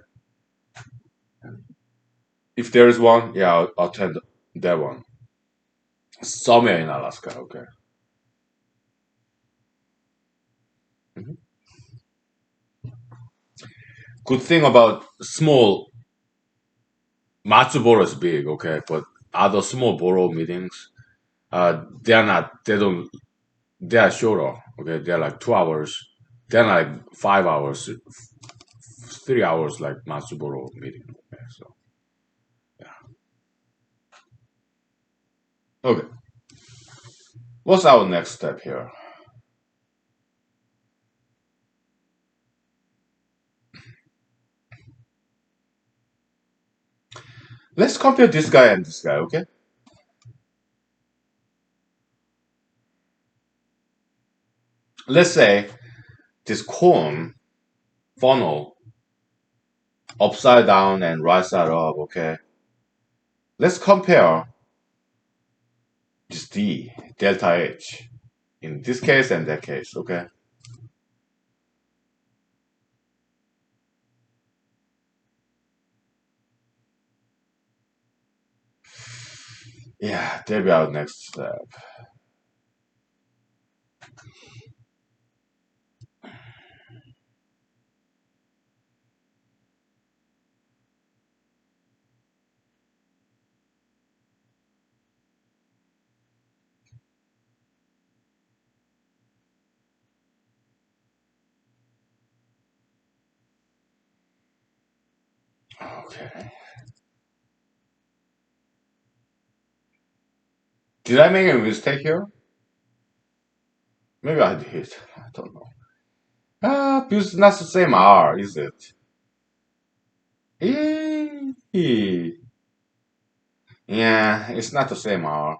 If there is one, yeah, I'll attend that one. Somewhere in Alaska, okay? Mhm. Good thing about small, Matsuboro is big, okay? But other small Boro meetings, they don't, they are shorter, okay? They're like 2 hours. They're like 5 hours, 3 hours like Matsuboro meeting, okay? So, yeah. Okay. What's our next step here? Let's compare this guy and this guy, okay? Let's say this cone funnel upside down and right side up, okay? Let's compare this D, delta H, in this case and that case, okay? Yeah, that'll be our next step. Okay. Did I make a mistake here? Maybe I did. I don't know. Because it's not the same R, is it? Eh, yeah, it's not the same R.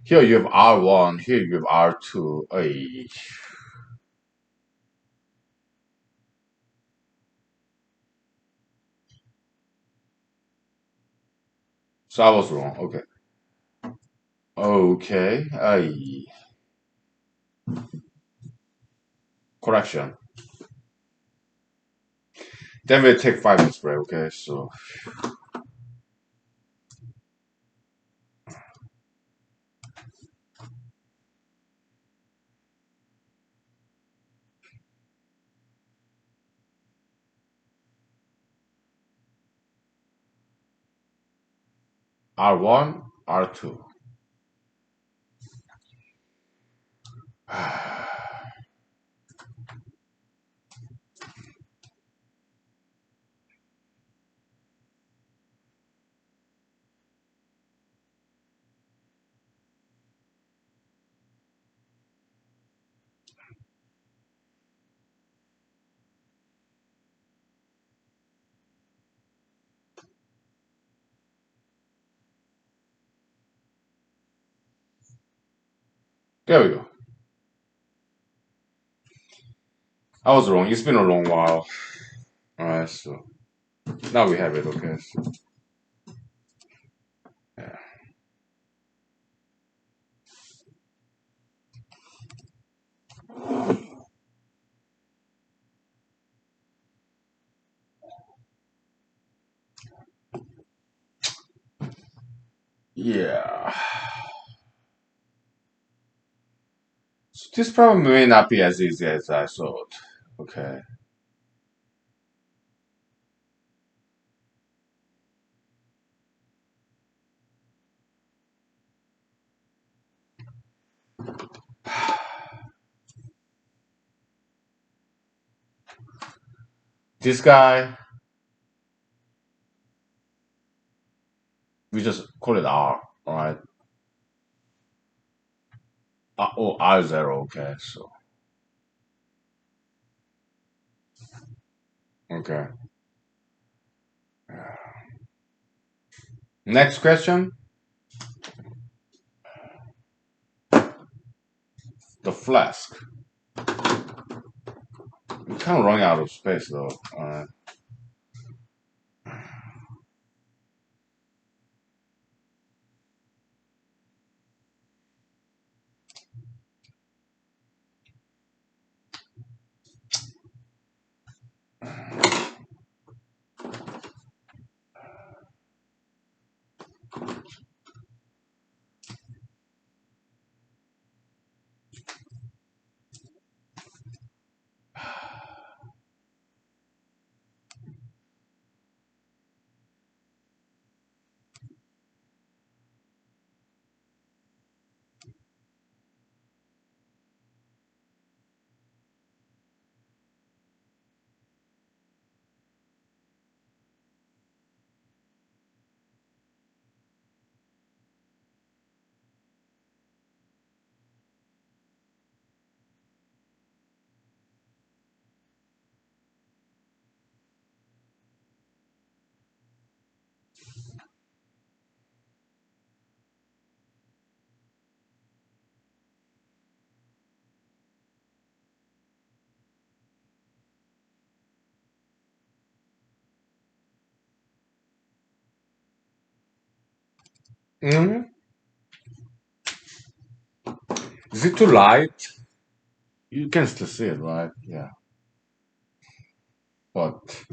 Here you have R1, here you have R2. Ay. So I was wrong. Okay. Okay. Ay. Correction. Then we'll take 5 minutes break, okay? So R1, R2. There we go. I was wrong. It's been a long while. Alright, so now we have it, okay? So, yeah. Yeah. So this problem may not be as easy as I thought. Okay. This guy, we just call it R, alright? Oh, R0, okay, so, okay. Next question. The flask. We're kind of running out of space though. Alright. Mhm. Is it too light? You can still see it, right? Yeah. But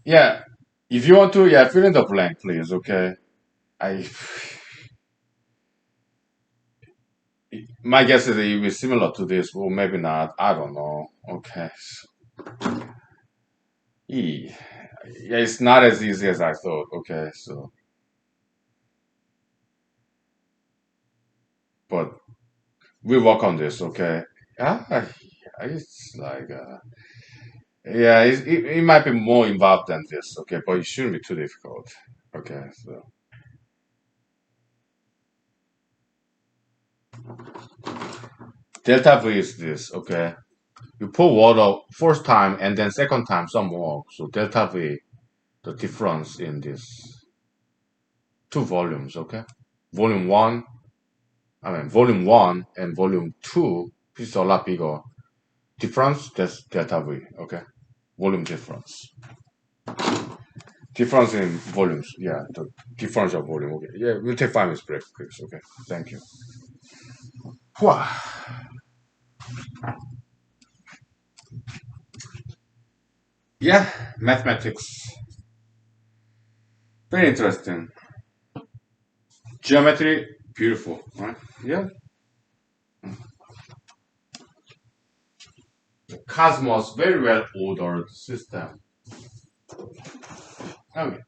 yeah, if you want to, yeah, fill in the blank, please. Okay. I my guess is it will be similar to this, or maybe not. I don't know. Okay. Yeah, it's not as easy as I thought. Okay, so but we work on this. Okay. Ah, it's like yeah, it might be more involved than this. Okay, but it shouldn't be too difficult. Okay, so delta V is this. Okay, you pour water first time and then second time some more. So delta V, the difference in these two volumes. Okay, volume one. I mean volume one and volume two is a lot bigger. Difference, that's delta V, okay? Volume difference. Difference in volumes, yeah, the difference of volume, okay. Yeah, we'll take 5 minutes break, please, okay? Thank you. Whew. Yeah, mathematics. Very interesting. Geometry, beautiful, right? Yeah. Cosmos, very well ordered system. Okay.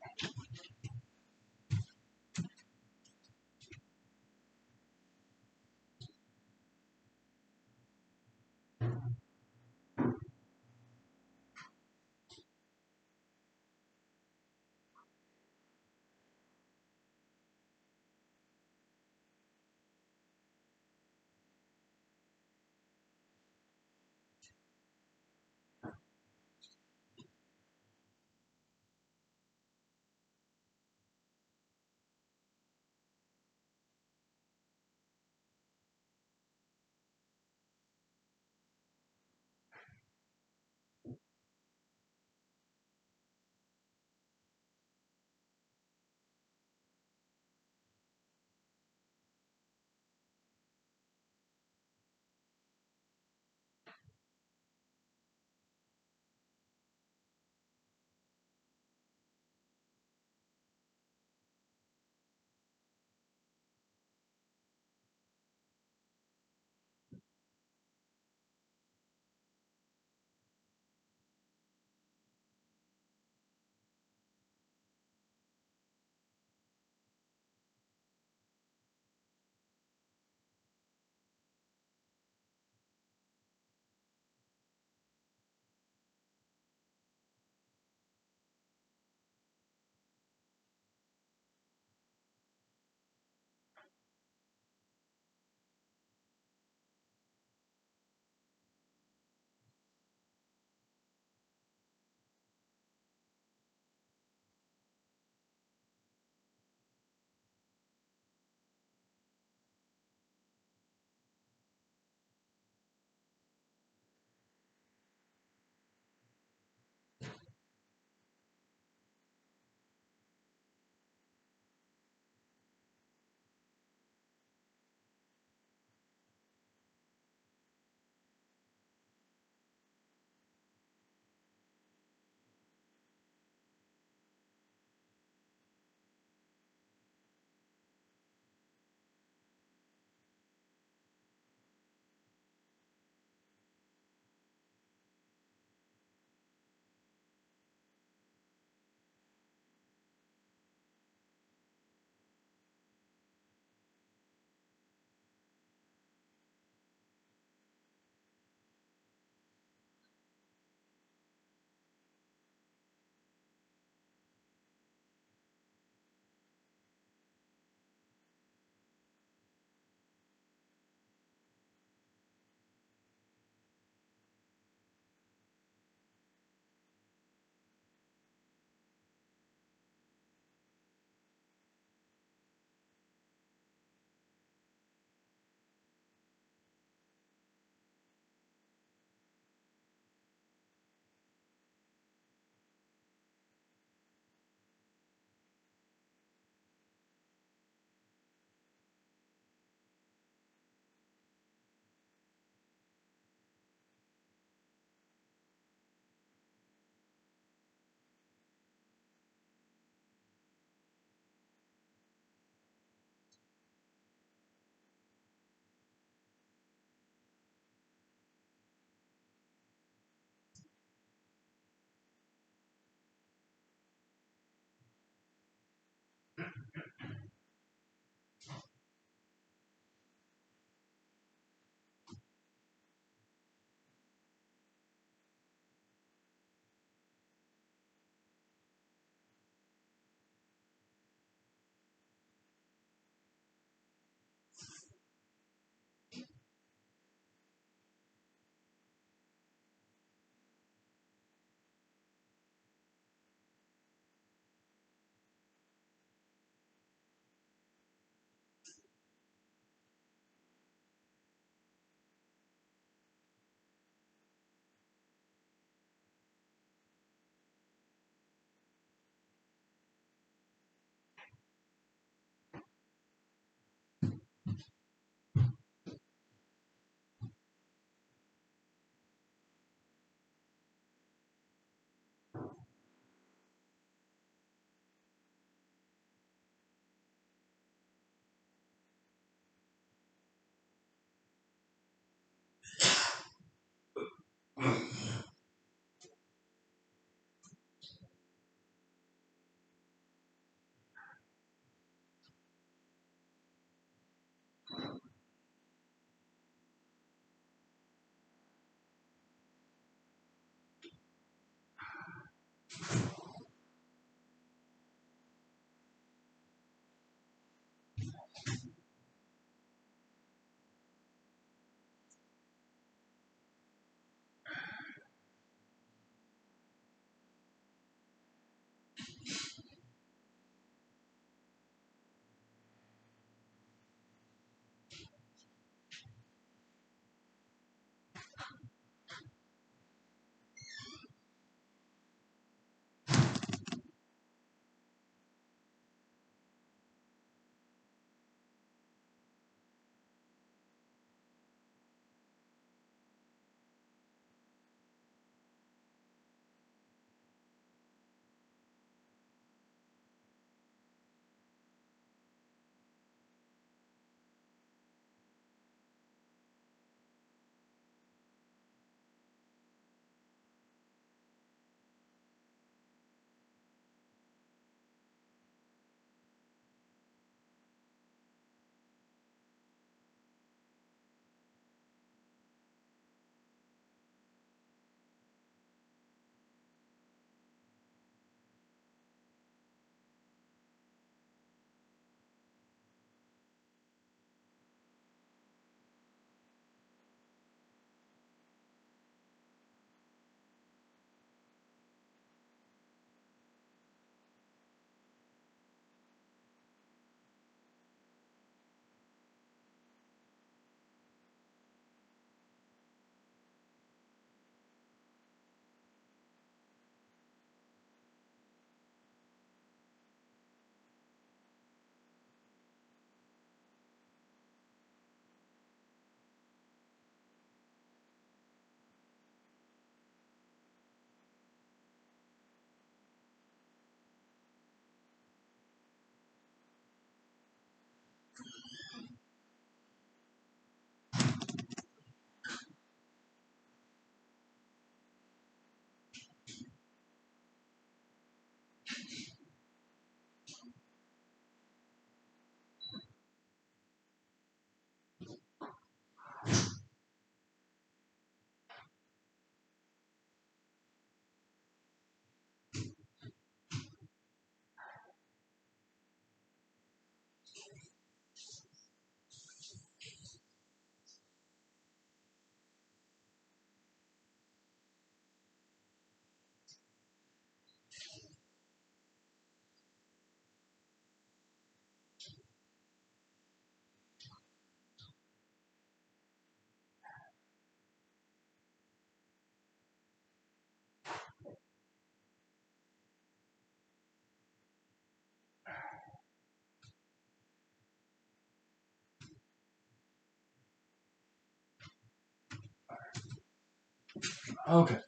Okay.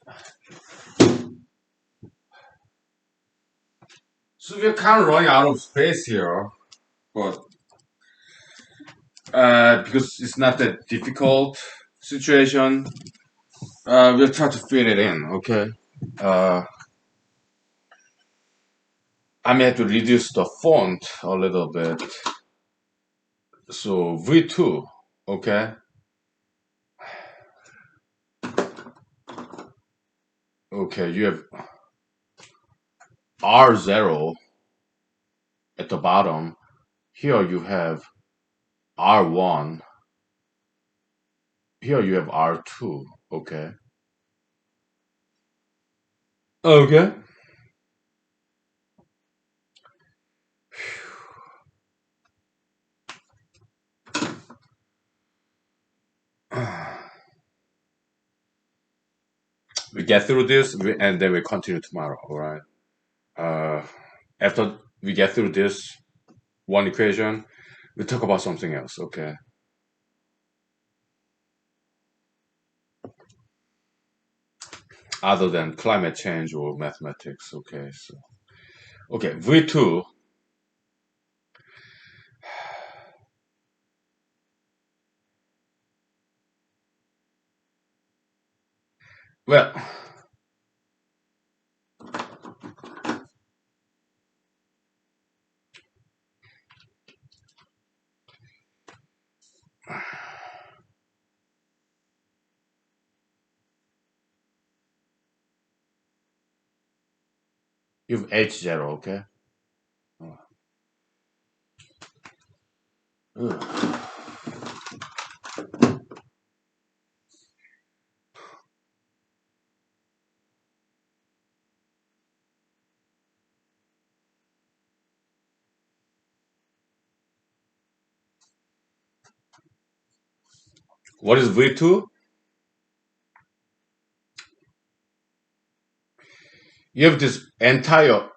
So we're kind of running out of space here, but because it's not that difficult situation, we'll try to fit it in. Okay. Uh, I may have to reduce the font a little bit. So V2, okay. Okay, you have R0 at the bottom. Here you have R1. Here you have R2. Okay. Okay. We get through this and then we continue tomorrow. All right. Uh, After we get through this one equation, we talk about something else. Okay. Other than climate change or mathematics. Okay. So, okay. V2. Well, you have H0. Okay. Ugh. What is V2? You have this entire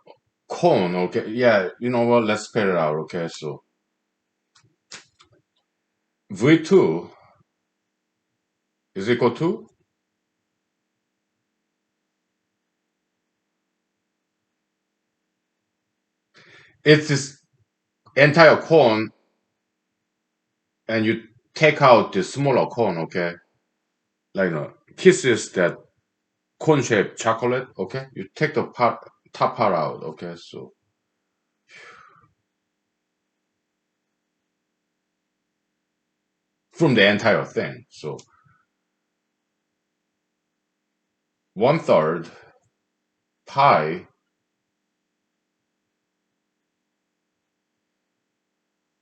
cone. Okay. Yeah. You know what? Let's spell it out. Okay. So V2 is equal to, it's this entire cone and you take out the smaller cone, okay? Like, kisses that cone shaped chocolate, okay? You take the top part out, okay? So from the entire thing. So 1/3 pi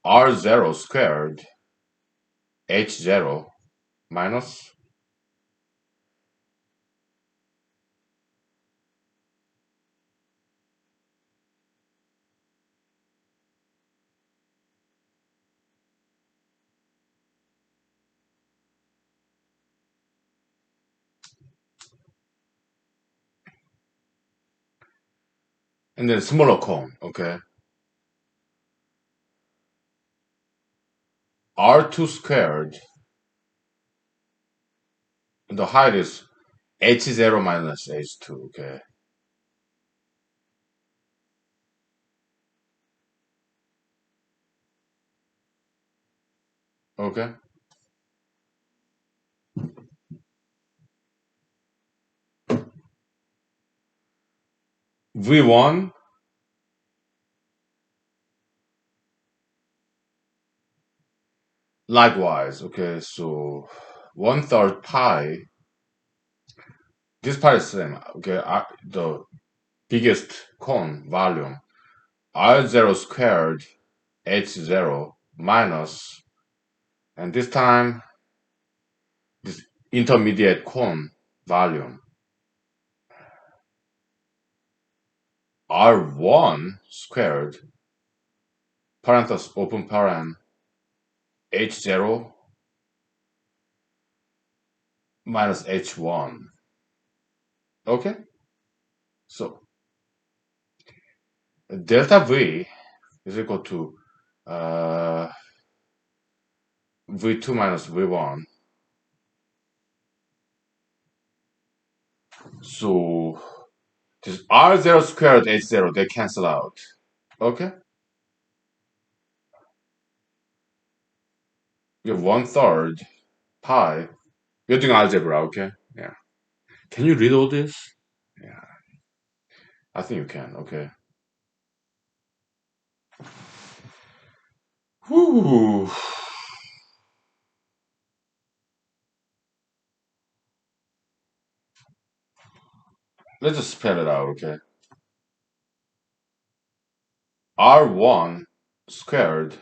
R0 squared H0 minus, and then smaller cone, okay? R2 squared, and the height is H0 minus H2, okay? Okay? V1, likewise, okay? So 1/3 pi, this part is same, okay? The biggest cone volume, R0 squared H0 minus, and this time this intermediate cone volume, R1 squared, parenthesis open paren, H0 minus H1. Okay? So delta V is equal to uh, V2 minus V1 So this R0 squared H0, they cancel out. Okay? We have 1/3 pi. We're doing algebra, okay? Yeah. Can you read all this? Yeah, I think you can, okay. Whew. Let's just spell it out, okay? R1 squared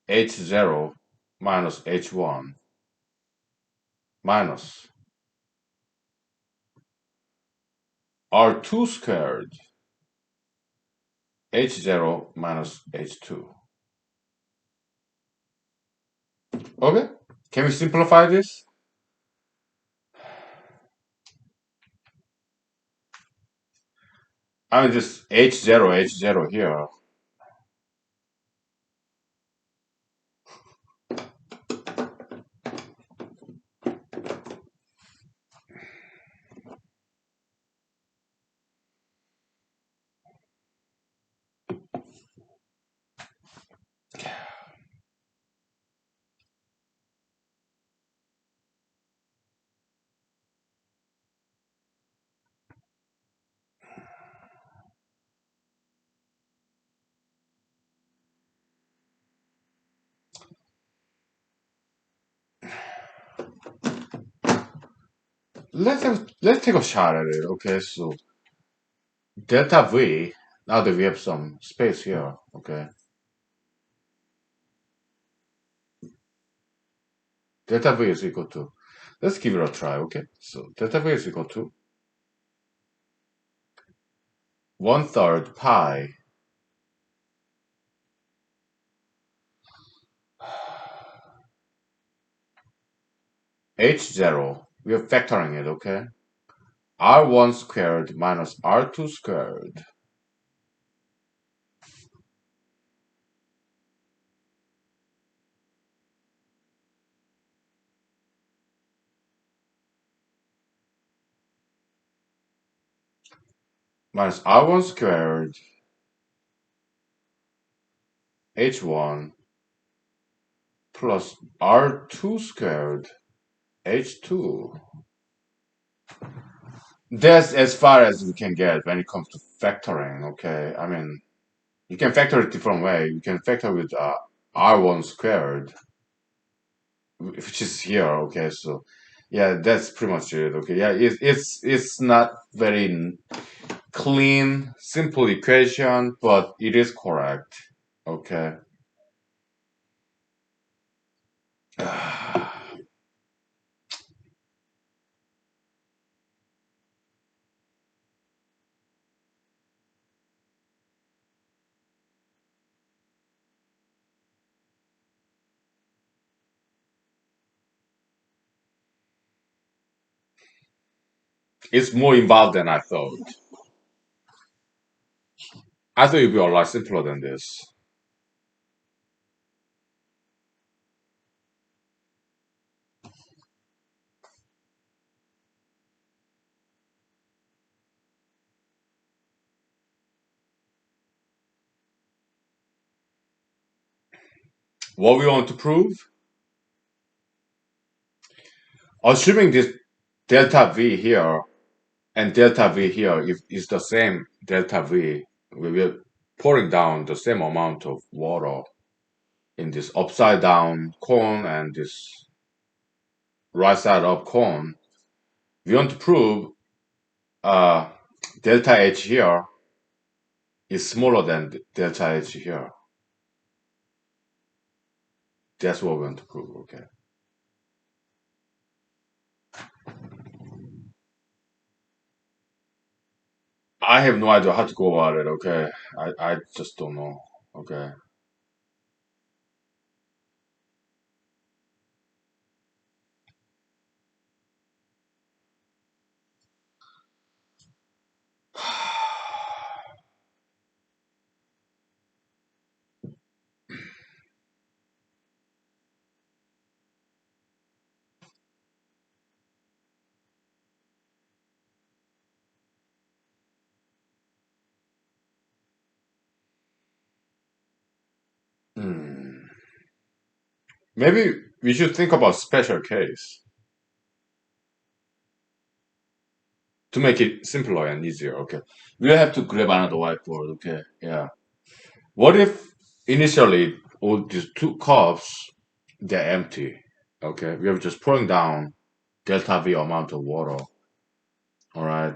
H0 minus H1 minus R2 squared H0 minus H2. Okay? Can we simplify this? I mean, just H0, H0 here. Let's take a shot at it, okay? So delta V, now that we have some space here, okay? Delta V is equal to, let's give it a try, okay? So delta V is equal to 1/3 pi H0. We are factoring it, okay? R1 squared minus R2 squared minus R1 squared H1 plus R2 squared H2. That's as far as we can get when it comes to factoring, okay? I mean, you can factor it different way. You can factor with R1 squared, which is here, okay? So, yeah, that's pretty much it, okay? Yeah, it's not very clean, simple equation, but it is correct, okay? It's more involved than I thought. I thought it'd be a lot simpler than this. What we want to prove? Assuming this delta V here and delta V here is the same delta V, we will pouring down the same amount of water in this upside down cone and this right side up cone. We want to prove uh, delta H here is smaller than delta H here. That's what we want to prove, okay? I have no idea how to go about it, okay? I just don't know, okay? Hmm. Maybe we should think about special case to make it simpler and easier. Okay. We'll have to grab another whiteboard. Okay. Yeah. What if initially all these two cups they're empty? Okay. We are just pouring down delta V amount of water. All right.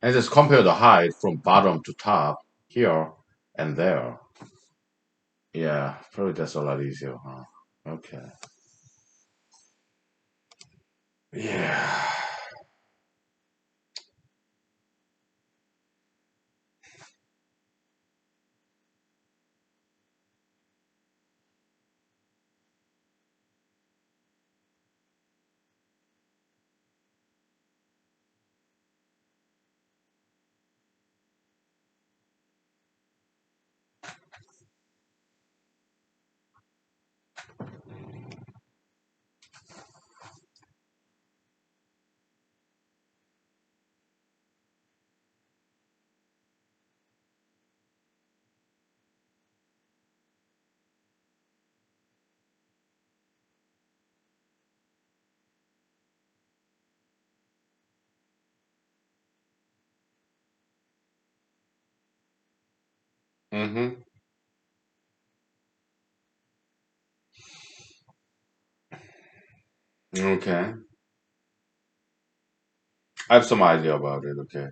And just compare the height from bottom to top here and there. Yeah. Probably that's a lot easier, huh? Okay. Yeah. Mm-hmm. Okay. I have some idea about it. Okay.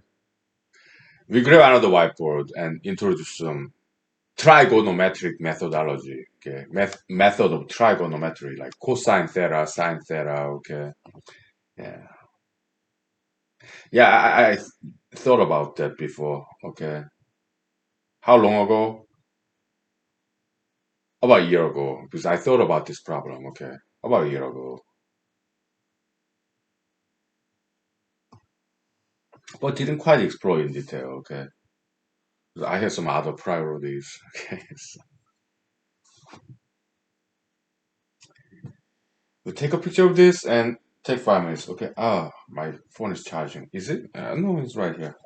We grab another whiteboard and introduce some trigonometric methodology. Okay. Method of trigonometry, like cosine theta, sine theta. Okay. Yeah. Yeah. I thought about that before. Okay. How long ago? About a year ago. Because I thought about this problem. Okay. About a year ago. But didn't quite explore in detail. Okay. 'Cause I had some other priorities. Okay. So we take a picture of this and take 5 minutes. Okay. Ah, my phone is charging. Is it? No, it's right here.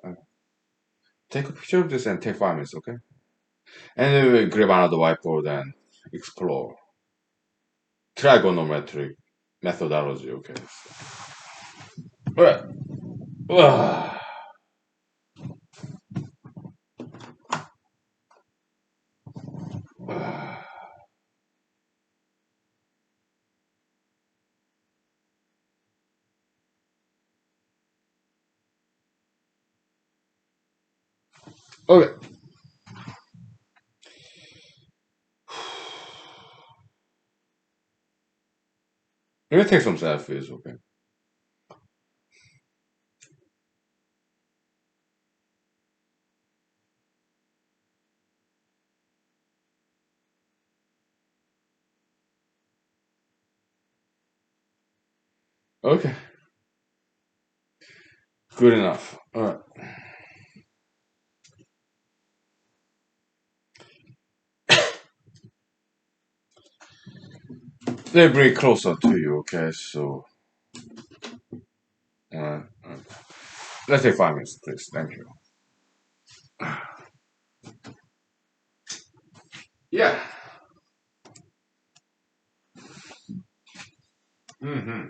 Take a picture of this and take 5 minutes. Okay. And then we grab another whiteboard and explore trigonometric methodology. Okay. Alright. Ah, ah. Okay. Let me take some selfies. Okay. Okay. Good enough. Alright. Let me bring it closer to you. Okay. So, alright. Let's take 5 minutes, please. Thank you. Yeah. Hmm.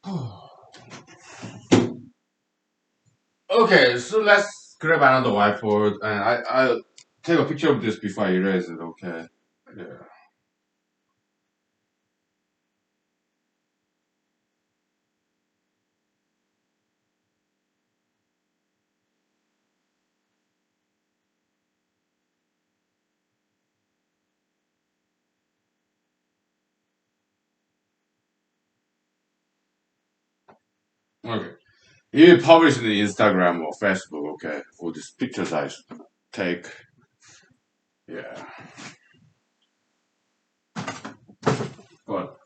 Okay, so let's grab another whiteboard and I'll take a picture of this before I erase it, okay? Yeah. Okay. You publish it in Instagram or Facebook, okay? For these pictures I take. Yeah. But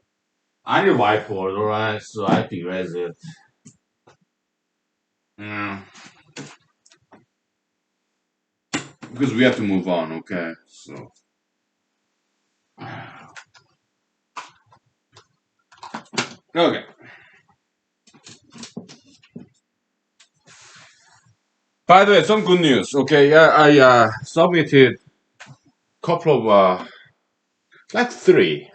I need a whiteboard, alright? So I have to erase it. Yeah. Because we have to move on, okay? So. Okay. By the way, some good news. Okay, yeah, I submitted couple of like three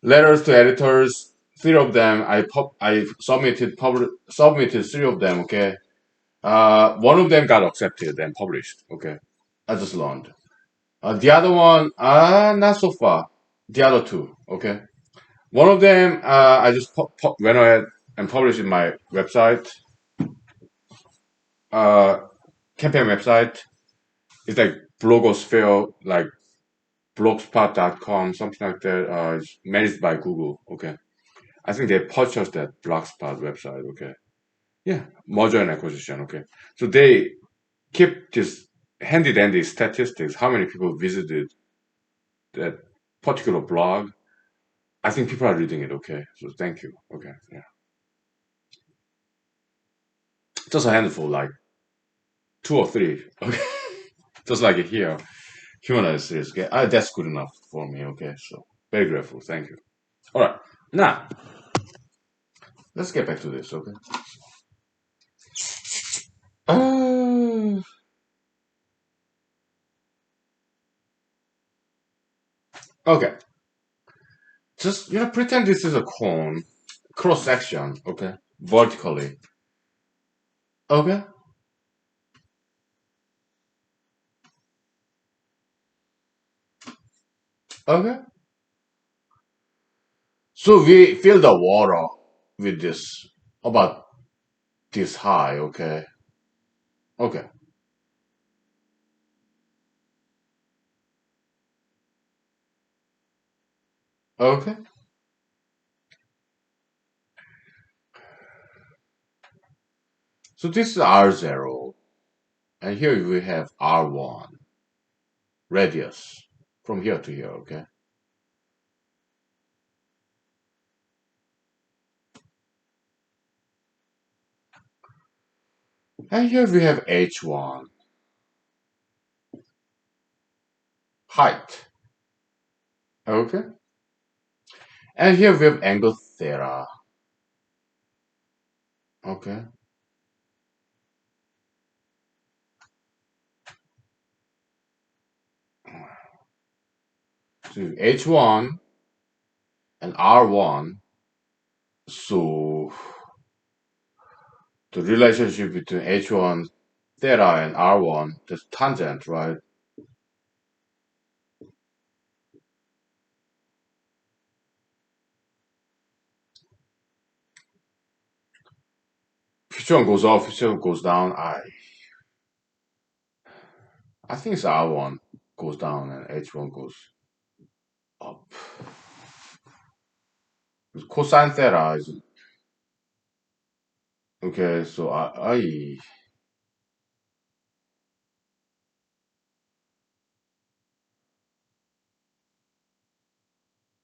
letters to editors. Three of them I submitted three of them. Okay, one of them got accepted and published. Okay, I just learned. The other one, not so far. The other two. Okay, one of them I just went ahead and published in my website, uh, campaign website. It's like blogosphere, like blogspot.com, something like that. It's managed by Google. Okay. I think they purchased that Blogspot website. Okay. Yeah. Merger and acquisition. Okay. So they keep this handy dandy statistics, how many people visited that particular blog. I think people are reading it. Okay. So thank you. Okay. Yeah. Just a handful, like two or three. Okay. Just like here, humanology series. Okay. That's good enough for me. Okay. So very grateful. Thank you. All right. Now, let's get back to this. Okay. Uh, okay. Just pretend this is a cone, cross section. Okay, vertically. Okay. Okay. So we fill the water with this about this high. Okay. Okay. Okay. So this is R0, and here we have R1 radius from here to here. Okay. And here we have H1 height. Okay. And here we have angle theta. Okay. So H1 and R1. So the relationship between H1 theta and R1, the tangent, right? H1 goes up, H1 goes down. I think it's R1 goes down and H1 goes up. Cosine theta is okay. So I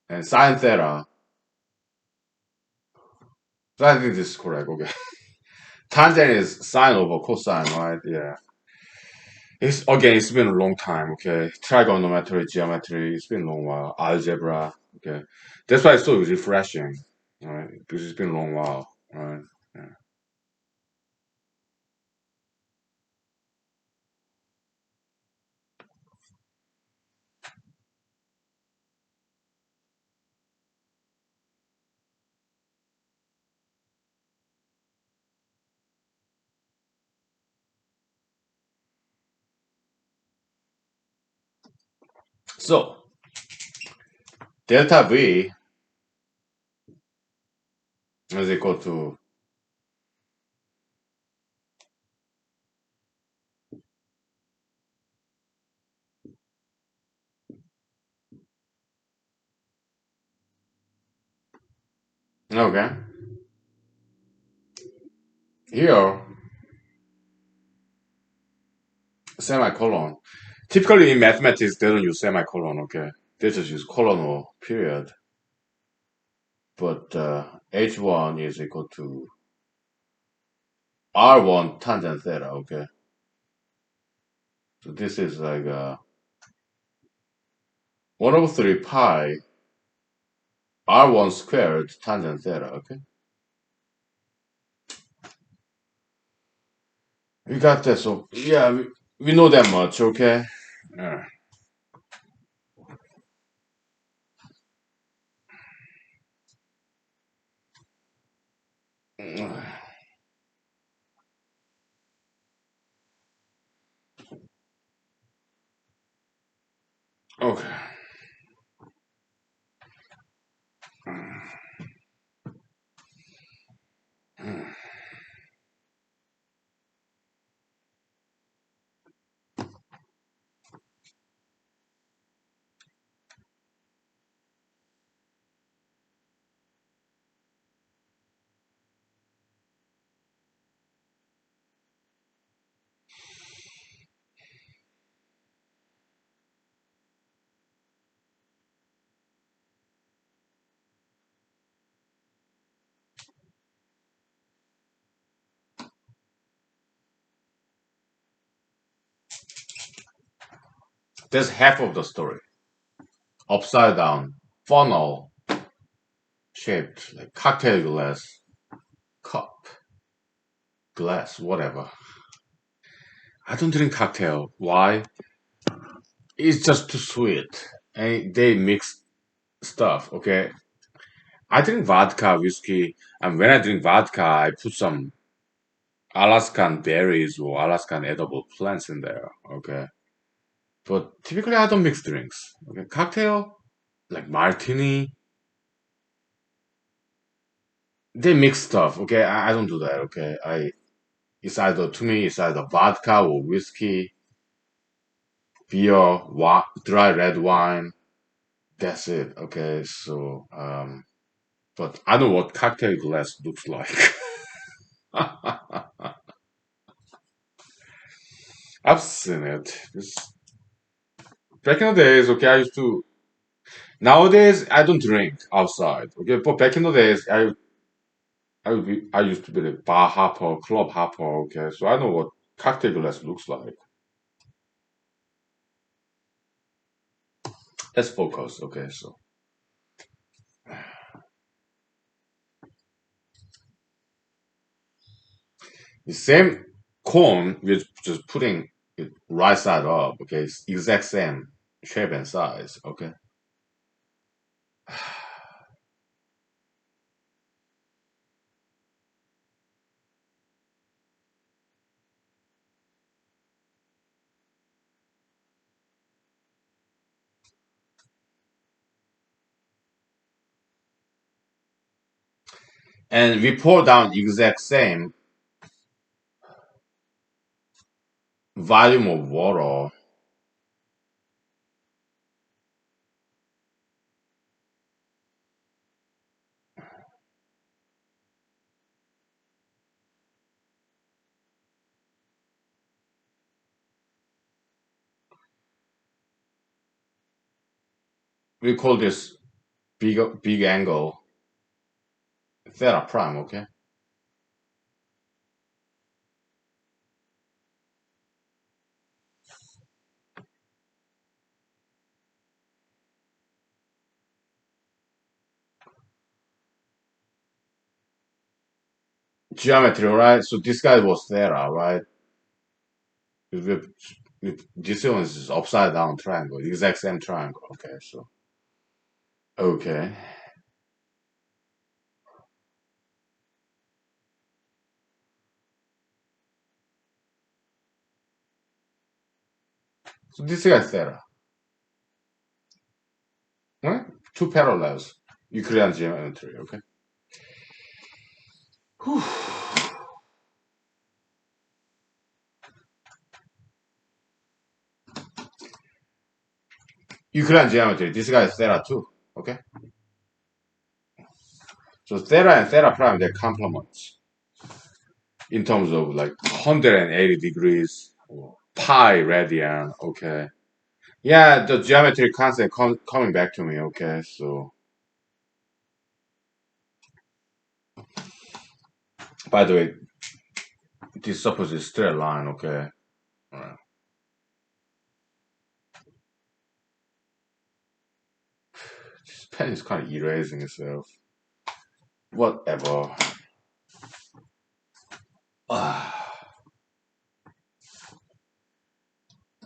and sine theta. So I think this is correct. Okay, tangent is sine over cosine, right? Yeah. It's been a long time. Okay, trigonometry, geometry. It's been a long while. Algebra. Okay, that's why it's so refreshing. Right, because it's been a long while. Right. Yeah. So delta V is equal to, okay, here semicolon. Typically in mathematics, they don't use semicolon, okay? They just use colon or period. But H1 is equal to R1 tangent theta, okay? So this is like 1 over 3 pi R1 squared tangent theta, okay? We got that, so yeah, we know that much, okay? Yeah. Okay. That's half of the story. Upside down, funnel shaped like cocktail glass, cup, glass, whatever. I don't drink cocktail. Why? It's just too sweet. And they mix stuff, okay? I drink vodka, whiskey, and when I drink vodka, I put some Alaskan berries or Alaskan edible plants in there, okay? But typically I don't mix drinks. Okay? Cocktail, like martini, they mix stuff, okay? I don't do that, okay? It's either, to me, it's either vodka or whiskey, beer, dry red wine. That's it, okay? So, but I know what cocktail glass looks like. I've seen it. Back in the days, okay, I used to. Nowadays, I don't drink outside, okay. But back in the days, I used to be the bar hopper, club hopper, okay. So I know what cocktail glass looks like. Let's focus, okay. So the same cone, we're just putting it right side up, okay. It's exact same shape and size, okay. And we pour down exact same volume of water. We call this big angle theta prime, okay. Geometry, right? So this guy was theta, right? With, this one is upside down triangle, exact same triangle. Okay, so okay, so this guy is theta. two parallels, Euclidean geometry, okay? Whew. Euclidean geometry, this guy is theta too, okay? So theta and theta prime, they're complements in terms of like 180 degrees, pi radian, okay? Yeah, the geometry concept coming back to me, okay? So, by the way, this suppose is straight line, okay? All right. This pen is kind of erasing itself. Whatever.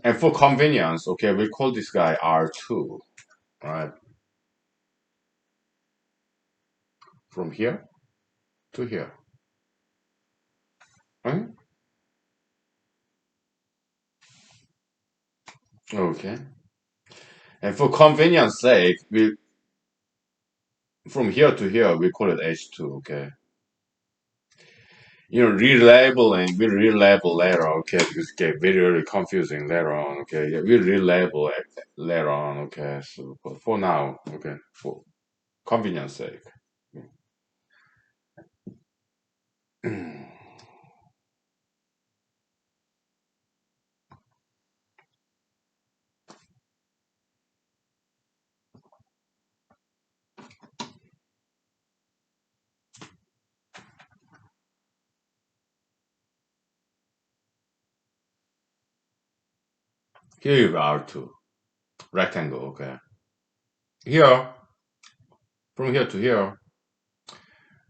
And for convenience, okay, we call this guy R2, right? From here to here, right? Okay. And for convenience sake, we from here to here, we call it H2, okay? Relabeling, we relabel later, okay? Because it get very, very confusing later on, okay? Yeah, we relabel it later on, okay? So, but for now, okay, for convenience sake. Here you have R2, rectangle, okay? Here, from here to here,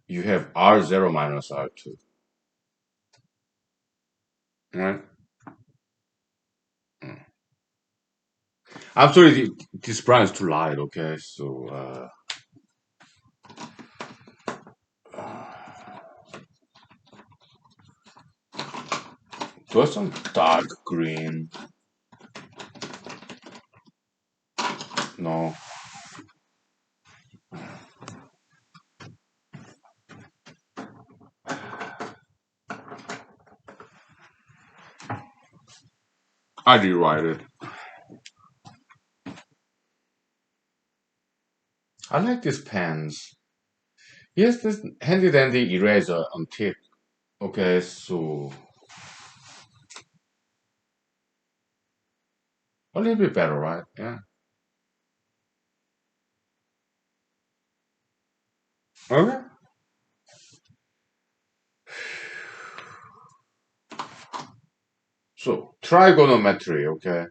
you have R0 minus R2, right? Mm. I'm sorry, this Brian's too light, okay? So, do some dark green. No. I rewrite it. I like these pens. Yes, this handy dandy eraser on tip. Okay, so a little bit better, right? Yeah. Okay. So trigonometry, okay.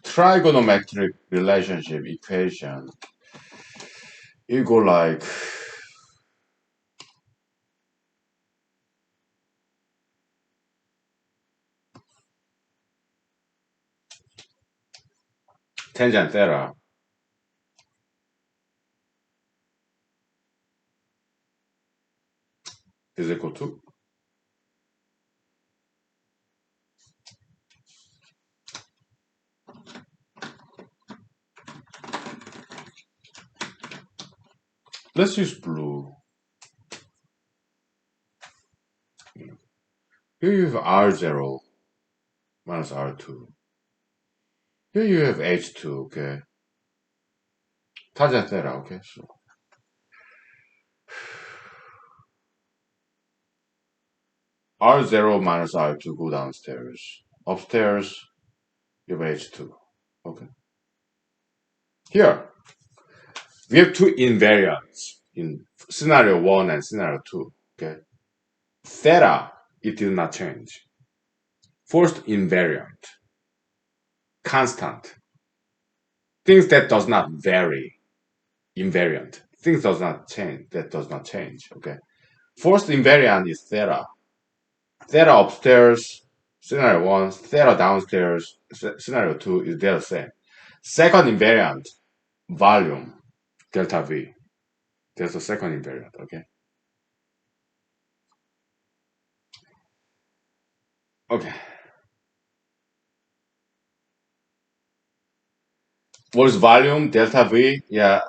Trigonometric relationship equation. You go like tangent theta is equal to. Let's use blue. Here you have R0 minus R2. Here you have H2, okay. Tangent theta, okay. So R0 minus R2 go downstairs. Upstairs, you have H2. Okay. Here, we have two invariants in scenario 1 and scenario 2. Okay. Theta, it did not change. First invariant, constant. Things that does not vary, invariant. Things does not change, that does not change. Okay. First invariant is theta. Theta upstairs, scenario 1, theta downstairs, scenario 2 is they're the same. Second invariant, volume, delta V. There's a second invariant, okay? Okay. What is volume? Delta V? Yeah,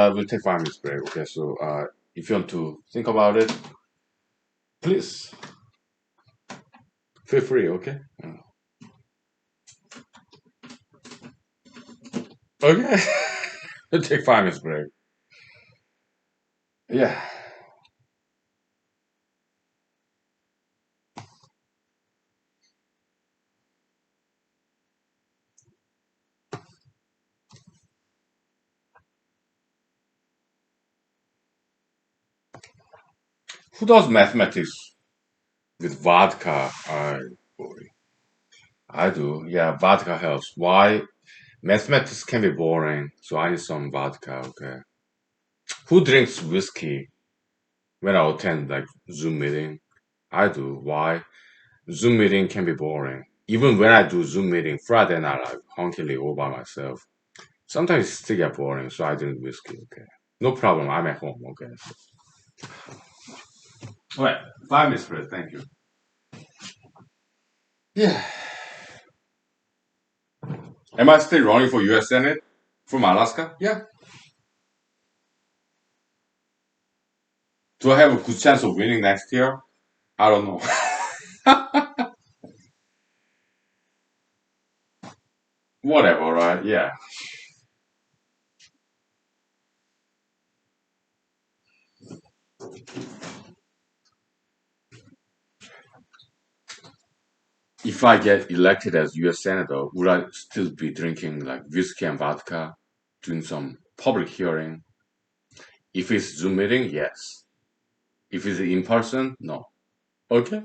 we'll take 5 minutes break. Okay, so if you want to think about it, please feel free. Okay. Okay. We'll take 5 minutes break. Yeah. Who does mathematics with vodka? Boy, I do. Yeah, vodka helps. Why? Mathematics can be boring, so I need some vodka. Okay. Who drinks whiskey when I attend like Zoom meeting? I do. Why? Zoom meeting can be boring. Even when I do Zoom meeting, Friday night, like hunkily all by myself. Sometimes it still get boring, so I drink whiskey. Okay. No problem. I'm at home. Okay. All right. 5 minutes, Fred. Thank you. Yeah. Am I still running for U.S. Senate from Alaska? Yeah. Do I have a good chance of winning next year? I don't know. Whatever, right? Yeah. If I get elected as U.S. Senator, would I still be drinking like whiskey and vodka, doing some public hearing? If it's Zoom meeting, yes. If it's in person, no. Okay.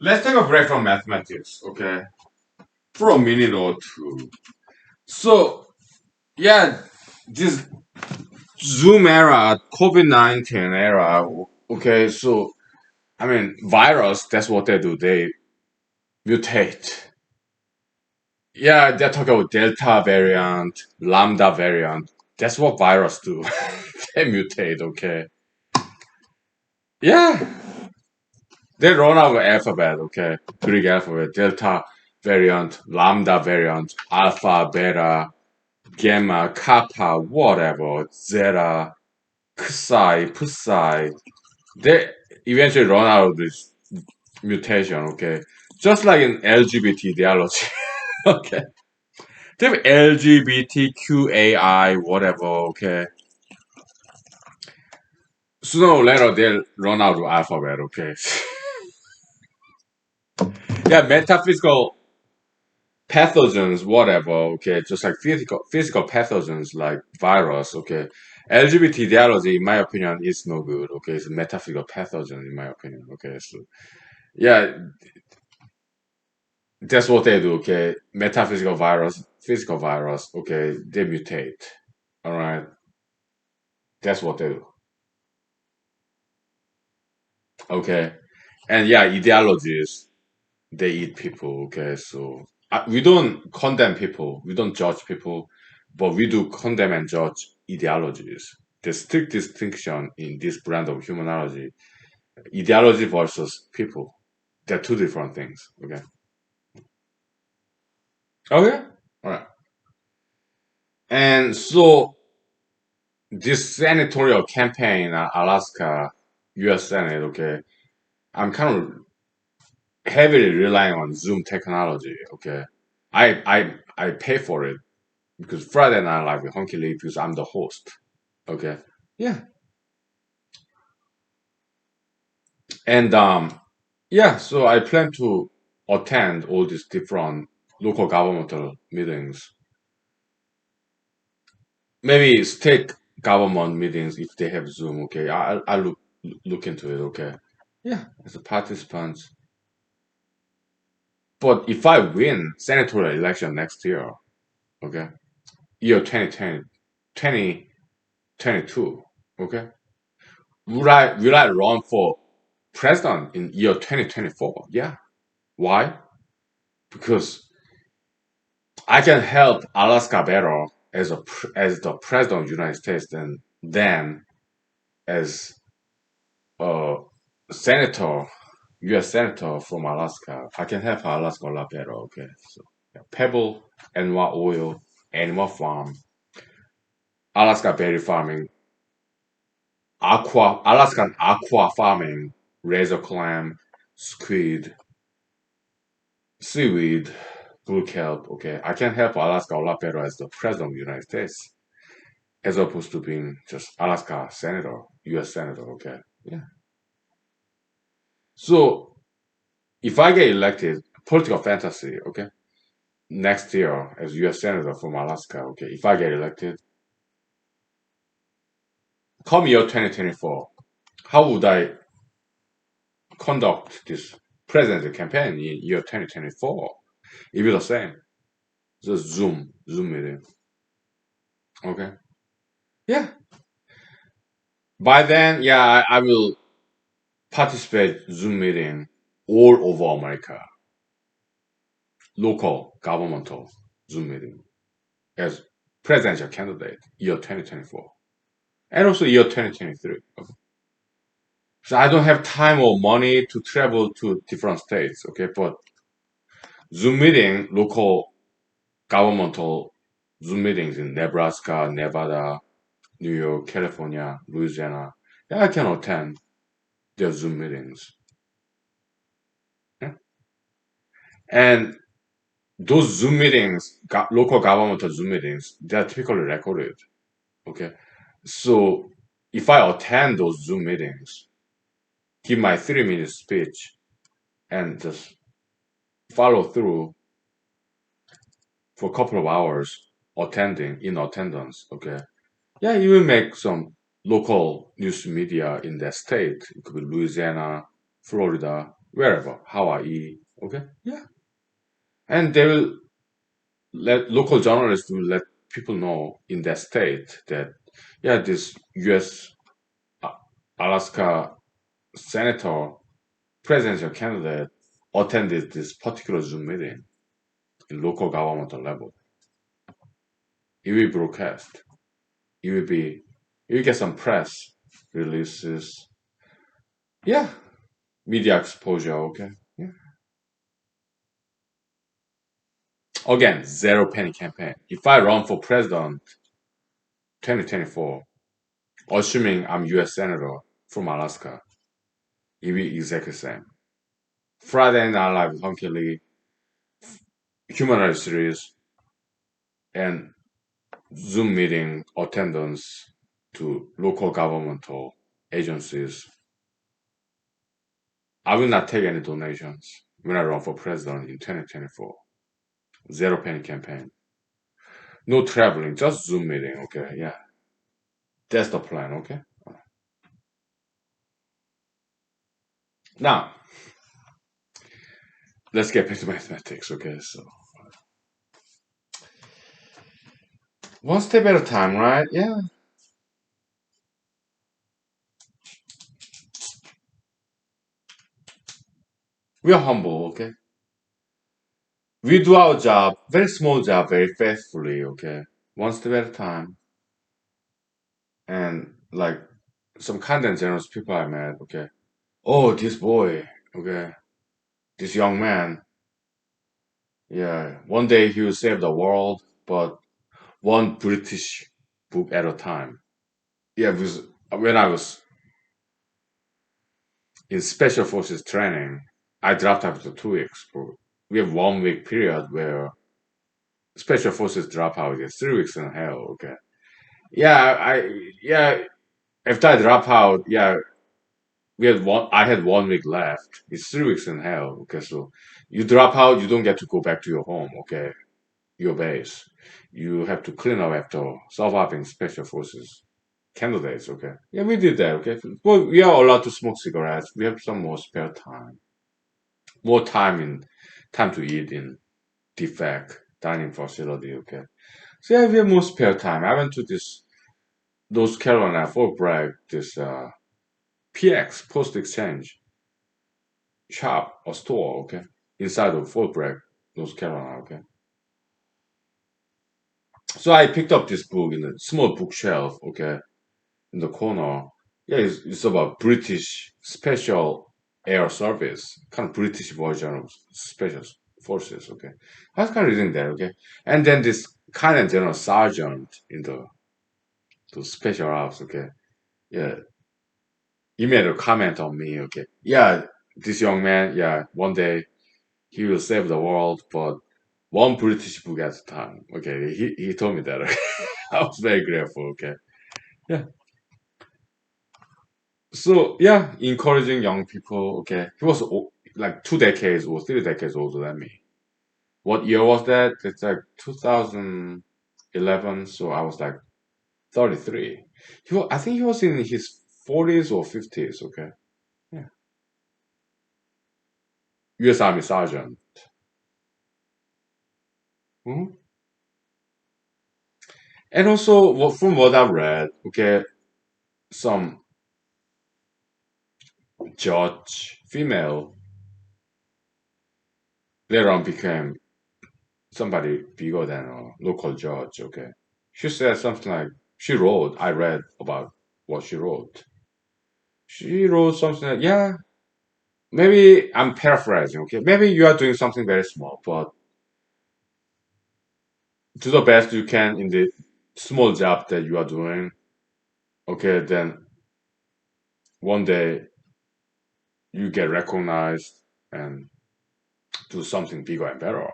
let's take a break from mathematics, okay? For a minute or two. So, yeah, this Zoom era, COVID-19 era, okay, so, I mean, virus, that's what they do. They mutate. Yeah, they're talking about Delta variant, Lambda variant. That's what virus do. They mutate, okay? Yeah, they run out of alphabet, okay? Greek alphabet, Delta variant, Lambda variant, Alpha, Beta, Gamma, Kappa, whatever, Zeta, Psi, Psi. They eventually run out of this mutation, okay? Just like in LGBT ideology, okay? They have LGBTQAI, whatever, okay? Sooner or later, they'll run out of alphabet, okay? Yeah, metaphysical pathogens, whatever, okay? Just like physical pathogens like virus, okay? LGBT ideology, in my opinion, is no good, okay? It's a metaphysical pathogen, in my opinion, okay? So, yeah, that's what they do, okay? Metaphysical virus, physical virus, okay? They mutate, all right? That's what they do, okay? And yeah, ideologies, they eat people, okay? So we don't condemn people, we don't judge people, but we do condemn and judge ideologies. The strict distinction in this brand of humanology, ideology versus people, they're two different things, okay? Okay, all right. And so this senatorial campaign, Alaska, U.S. Senate, okay, I'm kind of heavily relying on Zoom technology, okay? I pay for it because Friday Night Live with Honky Lee because I'm the host. Okay. Yeah. And yeah, so I plan to attend all these different local governmental meetings. Maybe state government meetings if they have Zoom, okay. I look into it, okay. Yeah, as a participant. But if I win senatorial election next year, okay, year 2020, 2022, okay, will I run for president in year 2024? Yeah. Why? Because I can help Alaska better as the president of the United States than as a senator, U.S. senator from Alaska. I can help Alaska a lot better. Okay, so yeah. Pebble, animal oil, animal farm, Alaska berry farming, Alaskan aqua farming, razor clam, squid, seaweed, blue kelp. Okay, I can help Alaska a lot better as the president of the United States as opposed to being just Alaska senator, U.S. senator. Okay, yeah. So if I get elected, political fantasy. Okay, next year as U.S. senator from Alaska. Okay, if I get elected, come year 2024, how would I conduct this presidential campaign in year 2024? It will be the same. Just Zoom meeting. Okay. Yeah. By then, yeah, I will participate Zoom meeting all over America, local governmental Zoom meeting as presidential candidate year 2024 and also year 2023. Okay. So I don't have time or money to travel to different states. Okay, but Zoom meeting, local governmental Zoom meetings in Nebraska, Nevada, New York, California, Louisiana. Yeah, I can attend their Zoom meetings. Yeah. And those Zoom meetings, local governmental Zoom meetings, they're typically recorded. Okay. So if I attend those Zoom meetings, give my 3 minute speech and just follow through for a couple of hours attending in attendance, okay. Yeah, you will make some local news media in that state. It could be Louisiana, Florida. wherever, Hawaii, okay? Yeah. And they will let local journalists will let people know in that state that, yeah, this US Alaska senator presidential candidate attended this particular Zoom meeting in local governmental level. It will be broadcast. It will be, you will get some press releases. Yeah, media exposure, okay? Yeah. Again, zero penny campaign. If I run for president 2024, assuming I'm US Senator from Alaska, it will be exactly the same. Friday Night Live with Hunky Lee, humanity series, and Zoom meeting attendance to local governmental agencies. I will not take any donations when I run for president in 2024. Zero penny campaign. No traveling, just Zoom meeting, okay? Yeah. That's the plan, okay? Now, let's get back to mathematics, okay? So, one step at a time, right? Yeah. We are humble, okay? We do our job, very small job, very faithfully, okay? One step at a time. And like some kind and generous people I met, okay? Oh, this boy, okay? This young man, yeah. One day he will save the world, but one British book at a time. Yeah, because when I was in special forces training, I dropped after 2 weeks. We have 1 week period where special forces drop out. It's 3 weeks in hell. Okay. Yeah, yeah. After I drop out, yeah, we had one. I had 1 week left. It's 3 weeks in hell. Okay, so you drop out, you don't get to go back to your home. Okay, your base. You have to clean up after surviving special forces candidates. Okay, yeah, we did that. Okay, well, we are allowed to smoke cigarettes. We have some more spare time, more time to eat in defect dining facility. Okay, so yeah, we have more spare time. I went to this North Carolina for break. This PX Post Exchange shop or store. Okay, inside of Fort Bragg, North Carolina. Okay, so I picked up this book in a small bookshelf. Okay, in the corner. Yeah, it's about British Special Air Service, kind of British version of Special Forces. Okay, I was kind of reading that. Okay, and then this kind of general sergeant in the special ops. Okay, yeah, he made a comment on me. Okay, yeah, this young man. Yeah, one day he will save the world, but one British book at a time. Okay, he told me that. Okay? I was very grateful. Okay, yeah. So yeah, encouraging young people. Okay, he was like 2 decades or 3 decades older than me. What year was that? It's like 2011. So I was like 33. I think he was in his 40s or 50s. Okay, yeah, U.S. Army Sergeant. Mhm. And also, from what I read, okay, some judge female later on became somebody bigger than a local judge. Okay, she said something like she wrote. I read about what she wrote. She wrote something like, yeah, maybe I'm paraphrasing. Okay, maybe you are doing something very small, but do the best you can in the small job that you are doing. Okay, then one day you get recognized and do something bigger and better.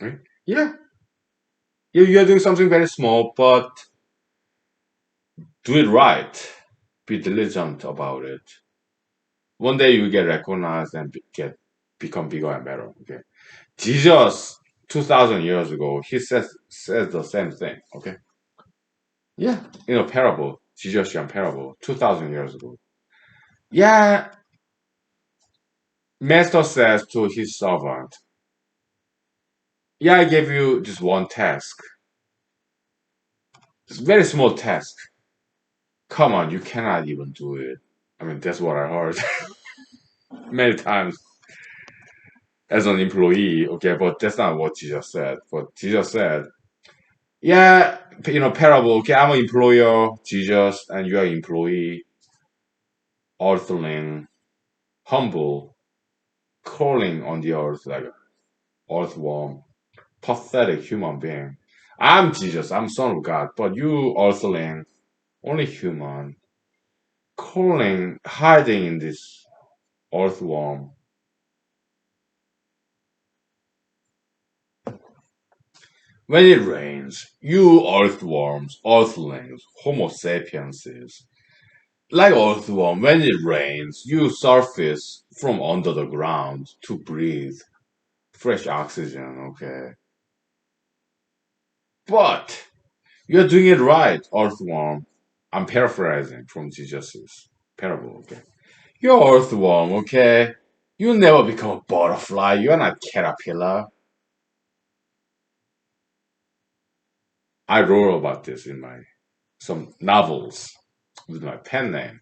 Right? Yeah, you are doing something very small, but do it right. Be diligent about it. One day you get recognized and become bigger and better. Okay. Jesus, 2,000 years ago, he says the same thing. Okay. Yeah. In a parable, Jesus parable, 2,000 years ago. Yeah. Master says to his servant, yeah, I gave you just one task. It's a very small task. Come on, you cannot even do it. I mean, that's what I heard many times as an employee. Okay, but that's not what Jesus said. But Jesus said, yeah, parable. Okay, I'm an employer, Jesus, and you're an employee, earthling, humble, crawling on the earth like earthworm, pathetic human being. I'm Jesus, I'm Son of God, but you earthling, only human, crawling, hiding in this earthworm. When it rains, you earthworms, earthlings, Homo sapienses, like earthworm, when it rains, you surface from under the ground to breathe fresh oxygen, okay? But you're doing it right, earthworm. I'm paraphrasing from Jesus' parable, okay? You're earthworm, okay? You'll never become a butterfly. You're not caterpillar. I wrote about this in my some novels with my pen name,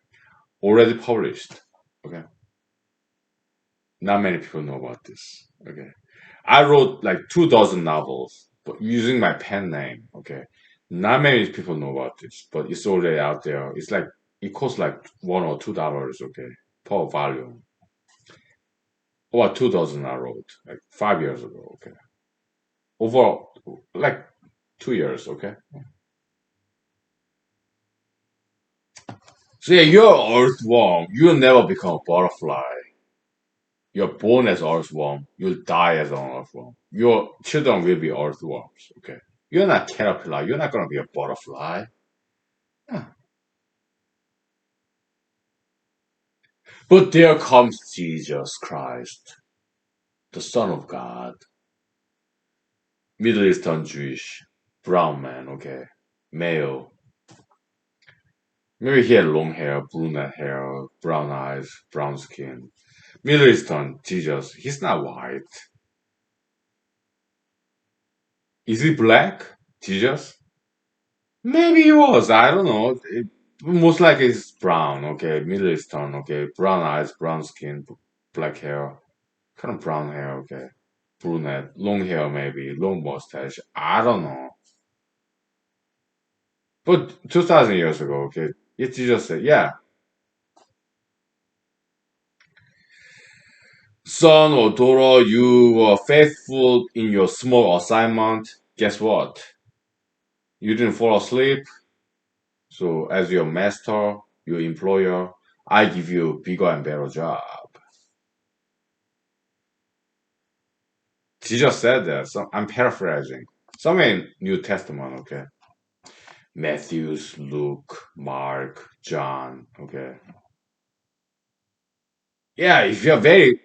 already published. Okay, not many people know about this. Okay, I wrote like 2 dozen novels, but using my pen name. Okay, not many people know about this, but it's already out there. It's like it costs like $1 or $2. Okay, per volume. About 2 dozen I wrote like 5 years ago. Okay, over like 2 years. Okay, so yeah, you're an earthworm. You'll never become a butterfly. You're born as earthworm. You'll die as an earthworm. Your children will be earthworms. Okay. You're not caterpillar. You're not gonna be a butterfly. Yeah. But there comes Jesus Christ, the Son of God, Middle Eastern Jewish, brown man. Okay, male. Maybe he had long hair, brunette hair, brown eyes, brown skin. Middle Eastern Jesus. He's not white. Is he black? Jesus? Maybe he was. I don't know. Most likely it's brown. Okay, Middle Eastern. Okay, brown eyes, brown skin, black hair, kind of brown hair. Okay, brunette, long hair maybe, long mustache. I don't know. But 2,000 years ago, okay, it just said, yeah, son or daughter, you were faithful in your small assignment. Guess what? You didn't fall asleep. So as your master, your employer, I give you a bigger and better job. Jesus said that. So I'm paraphrasing. Some in New Testament, okay. Matthews, Luke, Mark, John, okay. Yeah, if you're very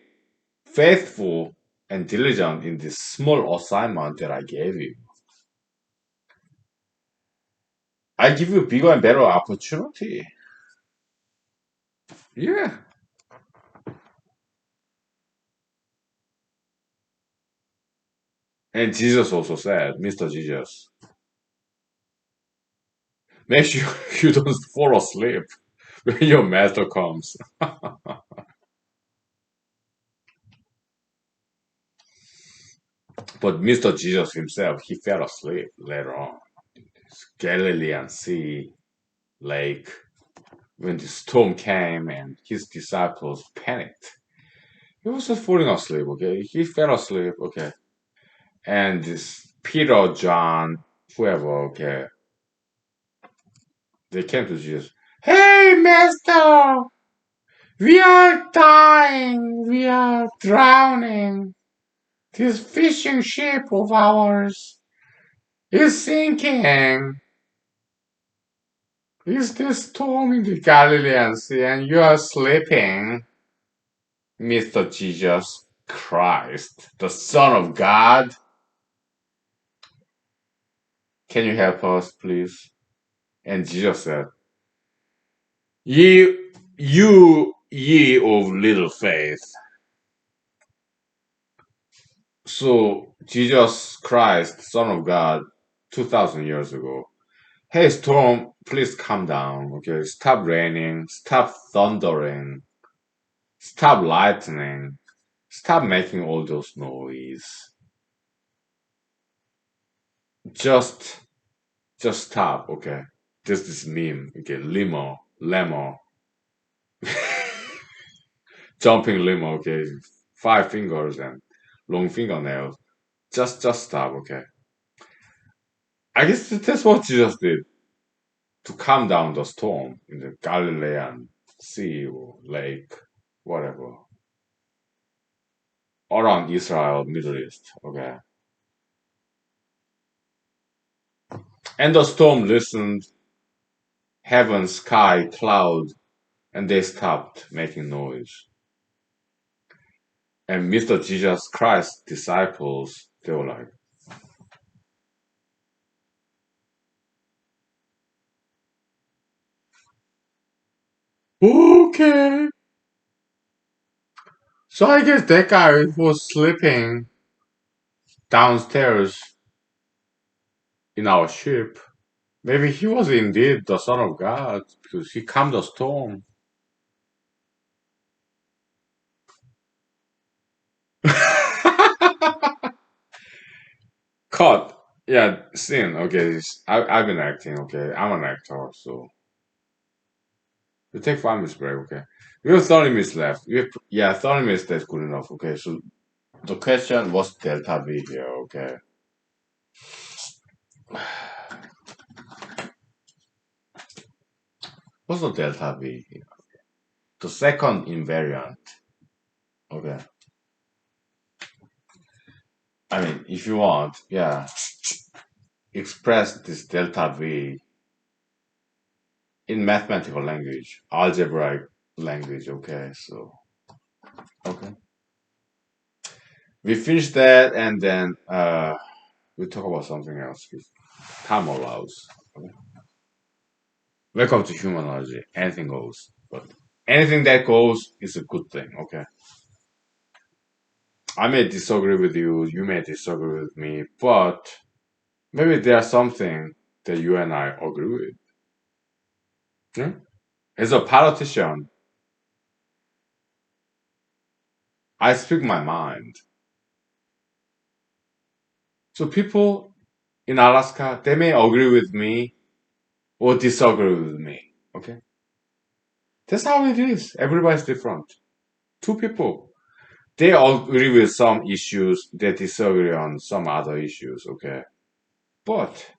faithful and diligent in this small assignment that I gave you, I give you bigger and better opportunity. Yeah. And Jesus also said, Mr. Jesus, make sure you don't fall asleep when your master comes. But Mr. Jesus himself, he fell asleep later on. Galilean Sea, lake, when the storm came and his disciples panicked. He was just falling asleep, okay? He fell asleep, okay? And this Peter, John, whoever, okay, they came to Jesus. Hey, Master, we are dying, we are drowning. This fishing ship of ours is sinking. Is this storm in the Galilean Sea and you are sleeping? Mr. Jesus Christ, the Son of God. Can you help us, please? And Jesus said, ye of little faith. So Jesus Christ, Son of God, 2,000 years ago. Hey storm, please calm down. Okay, stop raining, stop thundering, stop lightning, stop making all those noise. Just, just stop. Okay, just this meme. Okay, limo, jumping limo. Okay, 5 fingers and long fingernails. Just stop. Okay, I guess that's what Jesus did to calm down the storm in the Galilean sea or lake, whatever, around Israel, Middle East. Okay. And the storm listened, heaven, sky, cloud, and they stopped making noise. And Mr. Jesus Christ's disciples, they were like, okay. So I guess that guy was sleeping downstairs in our ship. Maybe he was indeed the Son of God because he calmed the storm. Cut. Yeah, scene. Okay, I've been acting. Okay, I'm an actor, so we take 5 minutes break. Okay, we have 30 minutes left. Yeah, 30 minutes. That's good enough. Okay, so the question was delta V here. Okay, what's the delta V here? The second invariant. Okay, I mean, if you want, yeah, express this delta V in mathematical language, algebraic language. Okay, so okay, we finish that, and then we talk about something else if time allows. Okay? Welcome to humanology. Anything goes, but anything that goes is a good thing. Okay. I may disagree with you. You may disagree with me, but maybe there's something that you and I agree with. Yeah? As a politician, I speak my mind. So people in Alaska, they may agree with me or disagree with me. Okay. That's how it is. Everybody's different. Two people. They agree with some issues, they disagree on some other issues, okay? But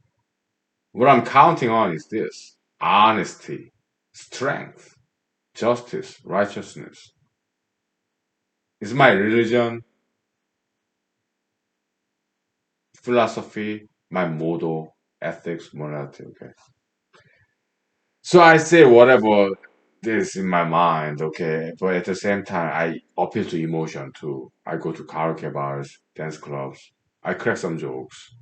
what I'm counting on is this honesty, strength, justice, righteousness. Is my religion, philosophy, my motto, ethics, morality, okay? So I say whatever is in my mind, okay? But at the same time, I appeal to emotion too. I go to karaoke bars, dance clubs, I crack some jokes.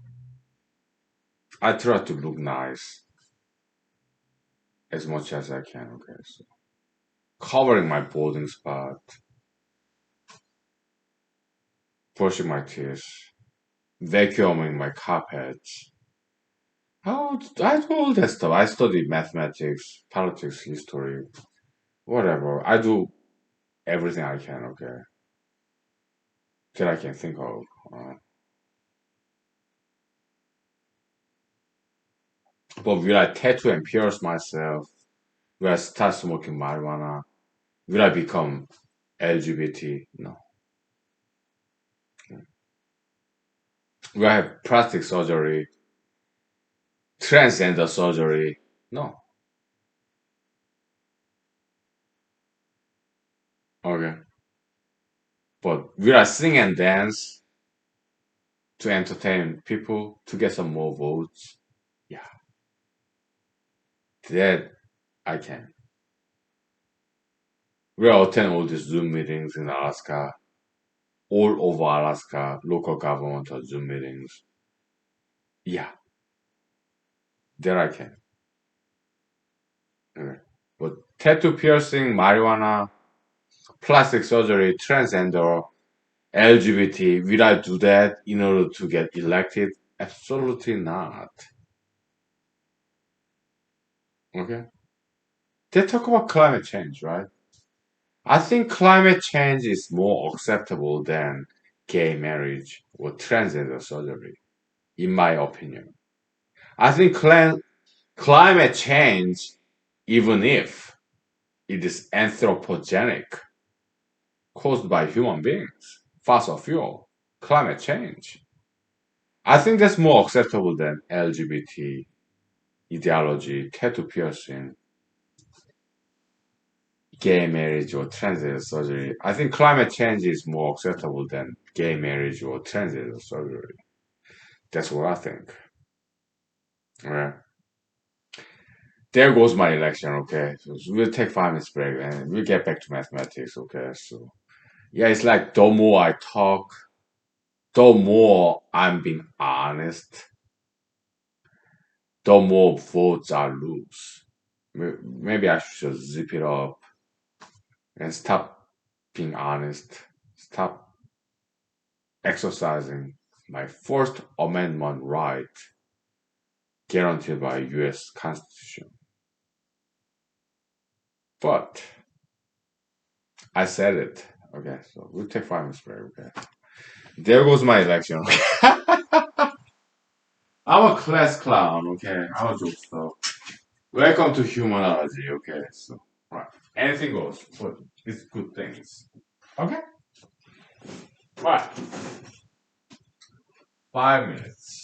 I try to look nice as much as I can. Okay, so covering my balding spot, brushing my teeth, vacuuming my carpets. How I do all that stuff. I study mathematics, politics, history, whatever. I do everything I can. Okay, that I can think of. Uh, but will I tattoo and pierce myself? Will I start smoking marijuana? Will I become LGBT? No. Will I have plastic surgery? Transgender surgery? No. Okay. But will I sing and dance to entertain people to get some more votes? Yeah, that I can. Will I attend all these Zoom meetings in Alaska, all over Alaska, local government Zoom meetings? Yeah, that I can. Okay. But tattoo piercing, marijuana, plastic surgery, transgender, LGBT, will I do that in order to get elected? Absolutely not. Okay. They talk about climate change, right? I think climate change is more acceptable than gay marriage or transgender surgery, in my opinion. I think climate change, even if it is anthropogenic, caused by human beings, fossil fuel, climate change. I think that's more acceptable than LGBT ideology, tattoo piercing, gay marriage, or transgender surgery. I think climate change is more acceptable than gay marriage or transgender surgery. That's what I think. Alright. There goes my election, okay? So we'll take 5 minutes break and we'll get back to mathematics, okay? So yeah, it's like the more I talk, the more I'm being honest, the more votes I lose. Maybe I should just zip it up and stop being honest, stop exercising my First Amendment right guaranteed by US Constitution. But I said it. Okay, so we'll take 5 minutes break, okay? There goes my election. I'm a class clown, okay? I'm a jokester. Welcome to humanology, okay? So, right. Anything goes, but it's good things. Okay? Right. 5 minutes.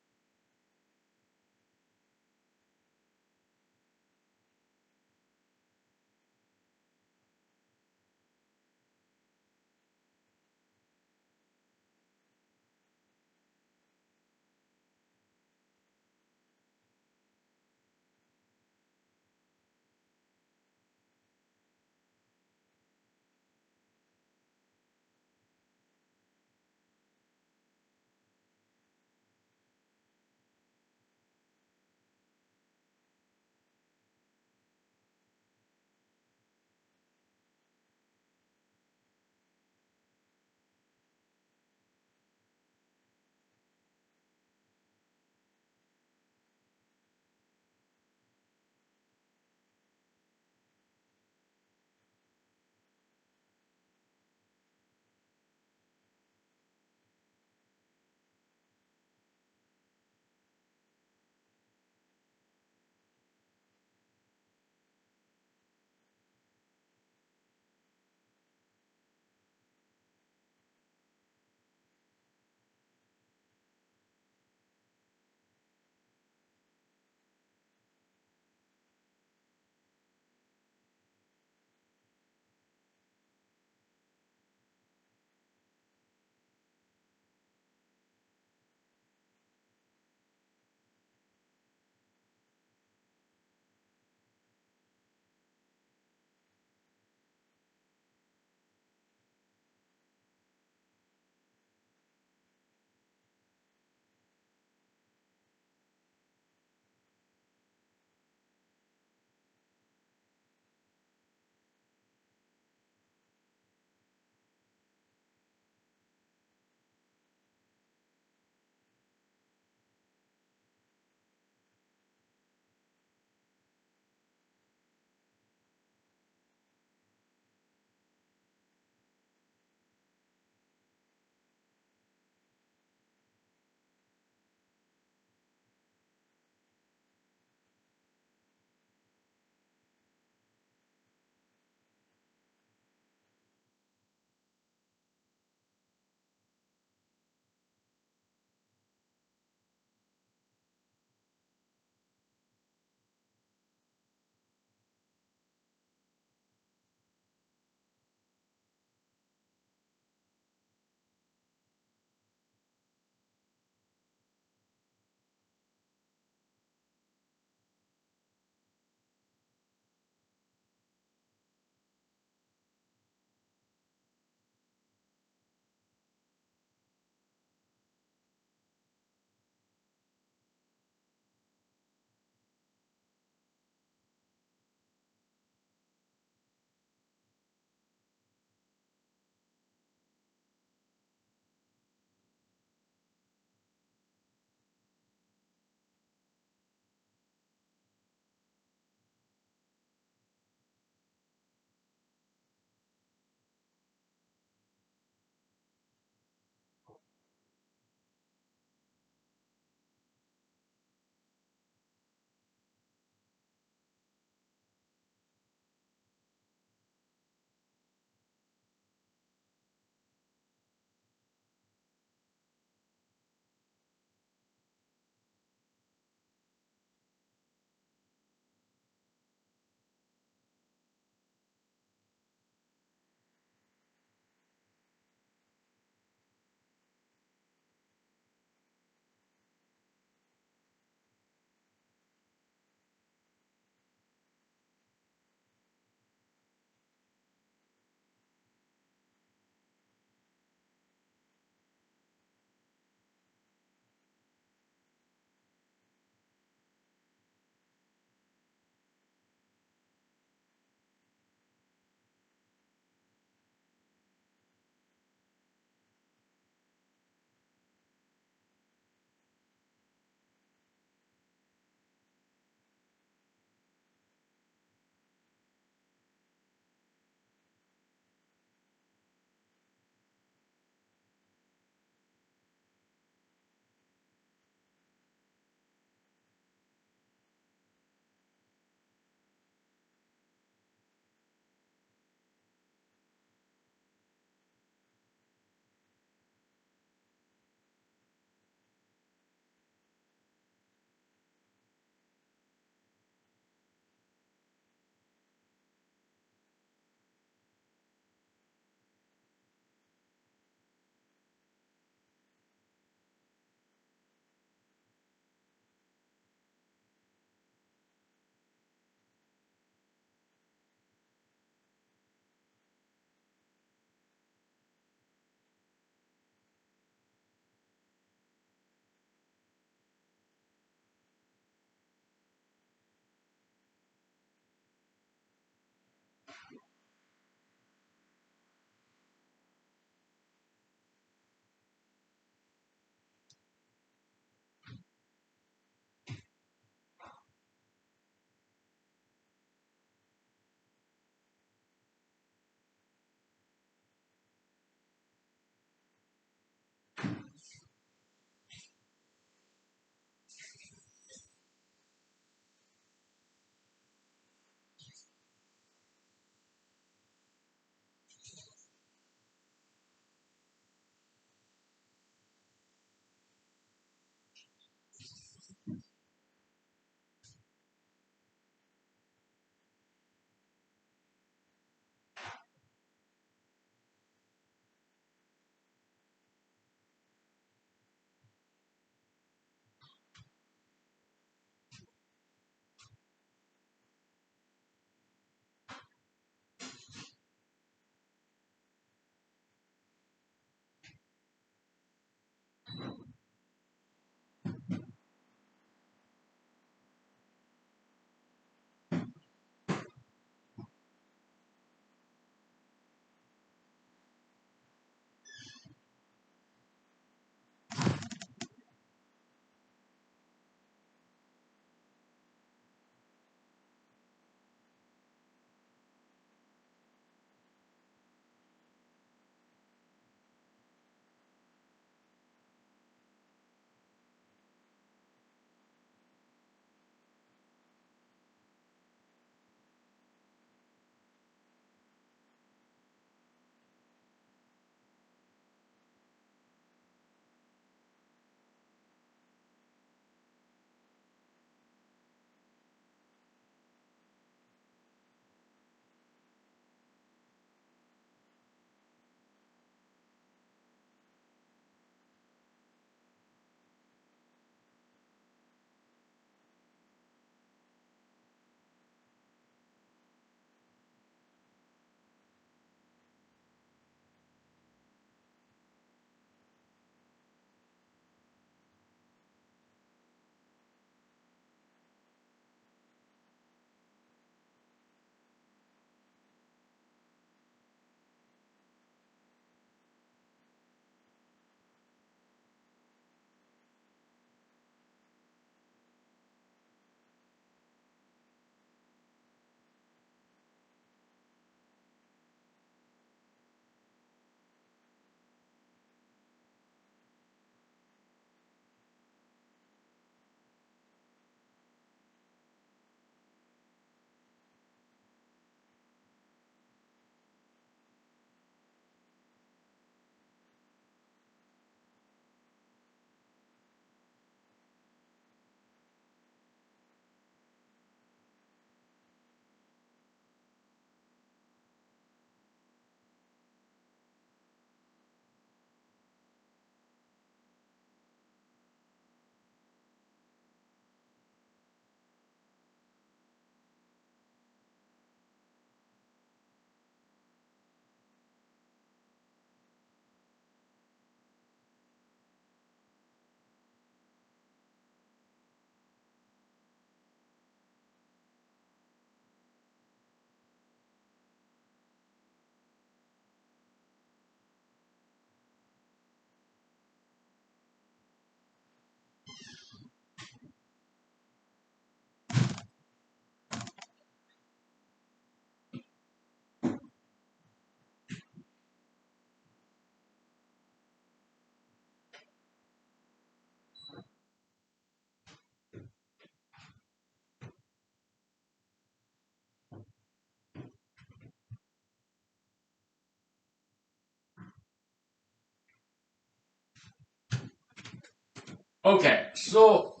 Okay, so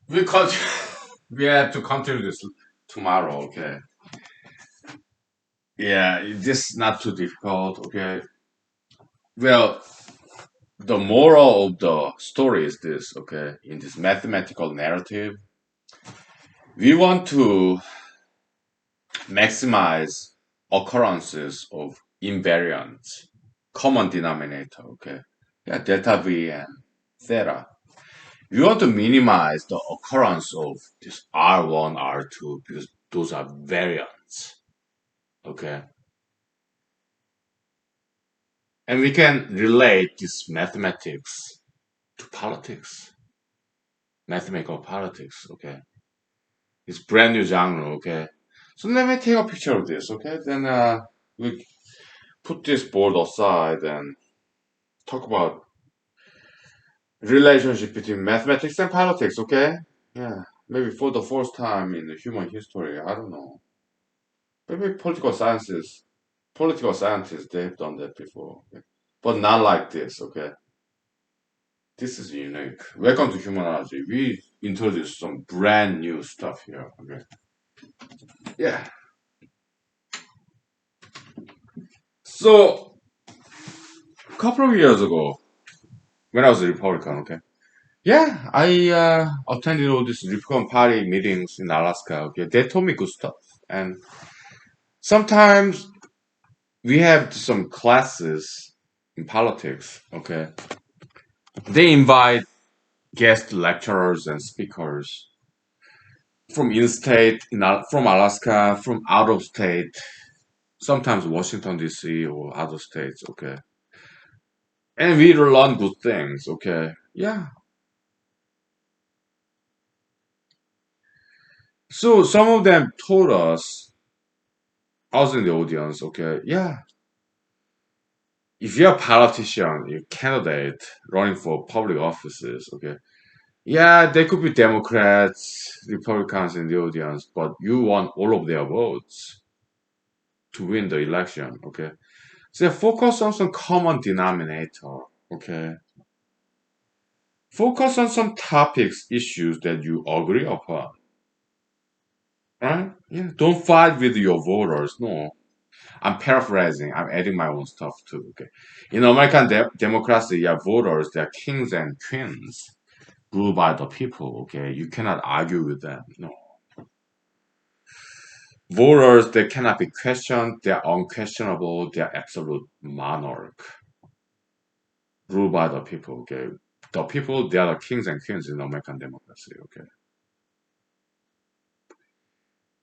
we con- we have to continue this tomorrow. Okay. Yeah, this is not too difficult. Okay. Well, the moral of the story is this. Okay, in this mathematical narrative, we want to maximize occurrences of invariants, common denominator. Okay. Yeah, delta V and theta. We want to minimize the occurrence of this R1, R2 because those are variants. Okay. And we can relate this mathematics to politics, mathematical politics. Okay. It's brand new genre. Okay. So let me take a picture of this. Okay. Then we put this board aside and talk about relationship between mathematics and politics. Okay. Yeah. Maybe for the first time in the human history. I don't know. Maybe political scientists, they've done that before. Okay? But not like this, okay? This is unique. Welcome to humanology. We introduced some brand new stuff here, okay? Yeah. So, a couple of years ago, when I was a Republican, okay? Yeah, I attended all these Republican Party meetings in Alaska, okay? They told me good stuff. And sometimes we have some classes in politics, okay? They invite guest lecturers and speakers from in-state, from Alaska, from out of state, sometimes Washington D.C. or other states. Okay, and we learn good things. Okay, yeah. So some of them told us, I was in the audience. Okay, yeah. If you're a politician, you're a candidate running for public offices. Okay, yeah, they could be Democrats, Republicans in the audience, but you want all of their votes to win the election. Okay. So focus on some common denominator. Okay. Focus on some topics, issues that you agree upon. Right? Yeah. Don't fight with your voters. No. I'm paraphrasing. I'm adding my own stuff too. Okay. In American democracy, yeah, voters, they're kings and queens ruled by the people. Okay. You cannot argue with them. No. Voters, they cannot be questioned. They're unquestionable. They're absolute monarch ruled by the people. Okay. The people, they are the kings and queens in American democracy. Okay.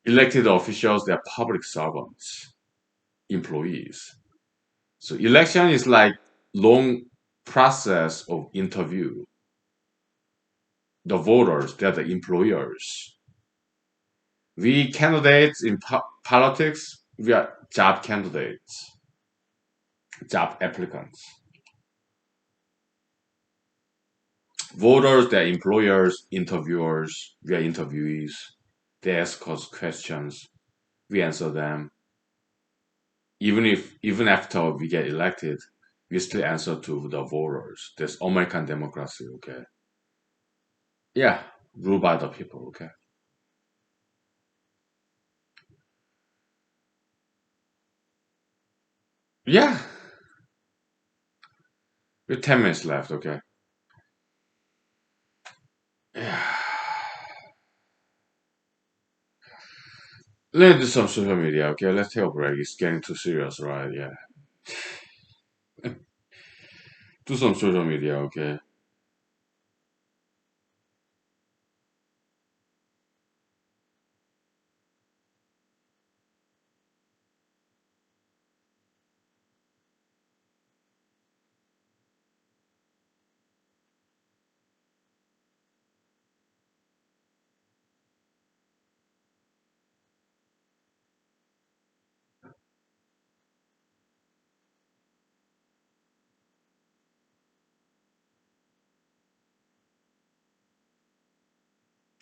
Elected officials, they are public servants, employees. So election is like long process of interview. The voters, they are the employers. We candidates in politics, we are job candidates, job applicants. Voters, they're employers, interviewers, we are interviewees. They ask us questions, we answer them. Even after we get elected, we still answer to the voters. That's American democracy, okay? Yeah, ruled by the people, okay? Yeah, with 10 minutes left, okay? Yeah. Let's do some social media, okay? Let's take a break. It's getting too serious, right? Yeah. Do some social media, okay?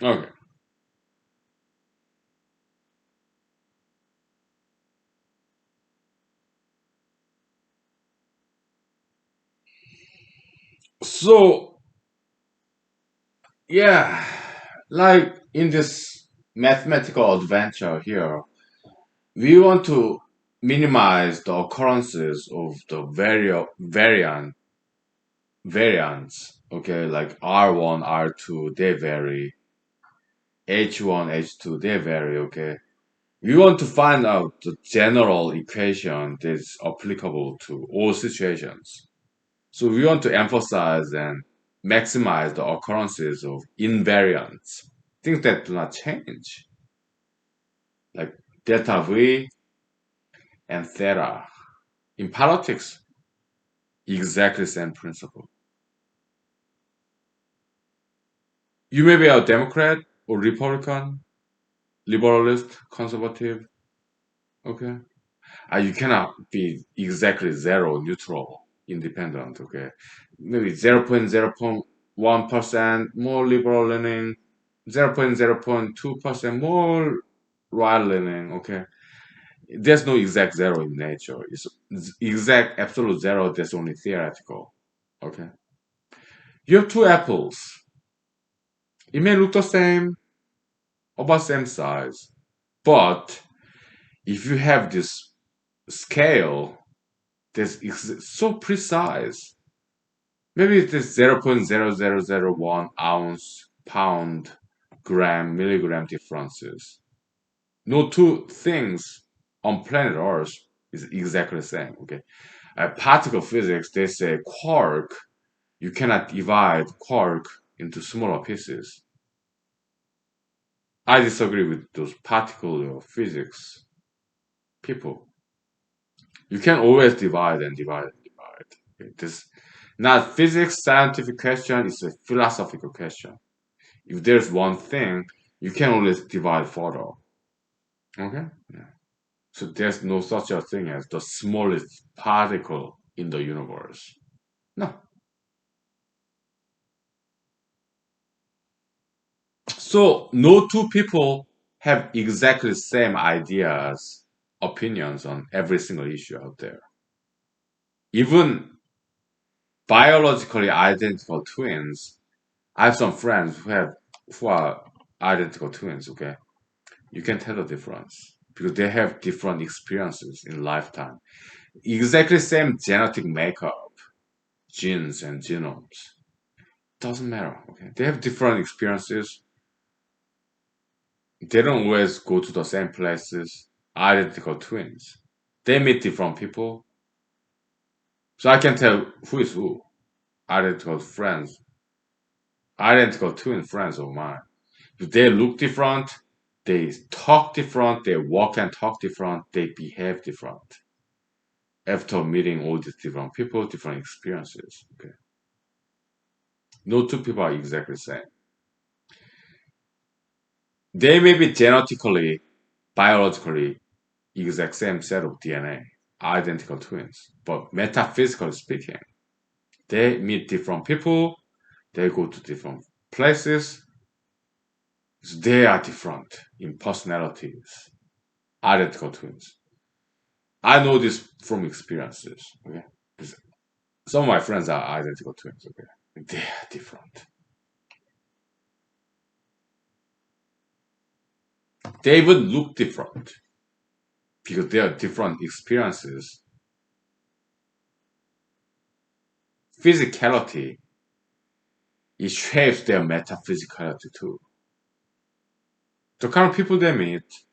Okay. So yeah, like in this mathematical adventure here, we want to minimize the occurrences of the variants. Okay, like R1, R2, they vary. H1, H2, they vary. Okay, we want to find out the general equation that's applicable to all situations. So we want to emphasize and maximize the occurrences of invariants, things that do not change, like delta V and theta. In politics, exactly same principle. You may be a Democrat or Republican, liberalist, conservative, okay? You cannot be exactly zero, neutral, independent, okay? Maybe 0.0.1% more liberal leaning, 0.0.2% more right leaning, okay? There's no exact zero in nature. It's exact absolute zero, that's only theoretical, okay? You have two apples. It may look the same, about same size, but if you have this scale that's so precise, maybe it is 0.0001 ounce, pound, gram, milligram differences. No two things on planet Earth is exactly the same. Okay, particle physics, they say quark. You cannot divide quark into smaller pieces. I disagree with those particle physics people. You can always divide and divide and divide. Okay, this not physics scientific question, it's a philosophical question. If there's one thing, you can always divide further. Okay? Yeah. So there's no such a thing as the smallest particle in the universe. No. So no two people have exactly the same ideas, opinions on every single issue out there. Even biologically identical twins, I have some friends who are identical twins, okay? You can tell the difference because they have different experiences in lifetime. Exactly same genetic makeup, genes and genomes. Doesn't matter, okay? They have different experiences. They don't always go to the same places. Identical twins. They meet different people. So I can tell who is who. Identical friends, identical twin friends of mine. If they look different, they talk different, they walk and talk different, they behave different. After meeting all these different people, different experiences. Okay. No two people are exactly the same. They may be genetically, biologically, exact same set of DNA, identical twins. But metaphysically speaking, they meet different people, they go to different places, so they are different in personalities, identical twins. I know this from experiences. Okay, 'cause some of my friends are identical twins. Okay, they are different. They even look different because they are different experiences. Physicality, it shapes their metaphysicality too. The kind of people they meet,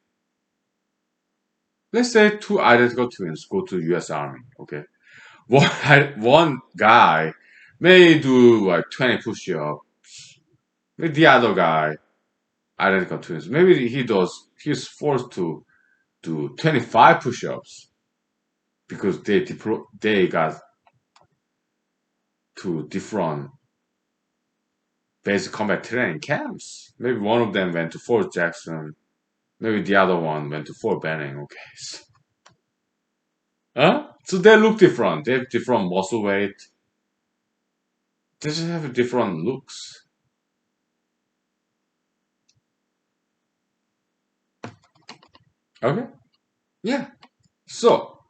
let's say two identical twins go to US Army, okay? One guy may do like 20 push-ups, maybe the other guy, identical twins, maybe he's forced to do 25 push-ups because they got to different basic combat training camps. Maybe one of them went to Fort Jackson, maybe the other one went to Fort Benning, okay? Huh? So they look different. They have different muscle weight. They just have different looks. Okay? Yeah. So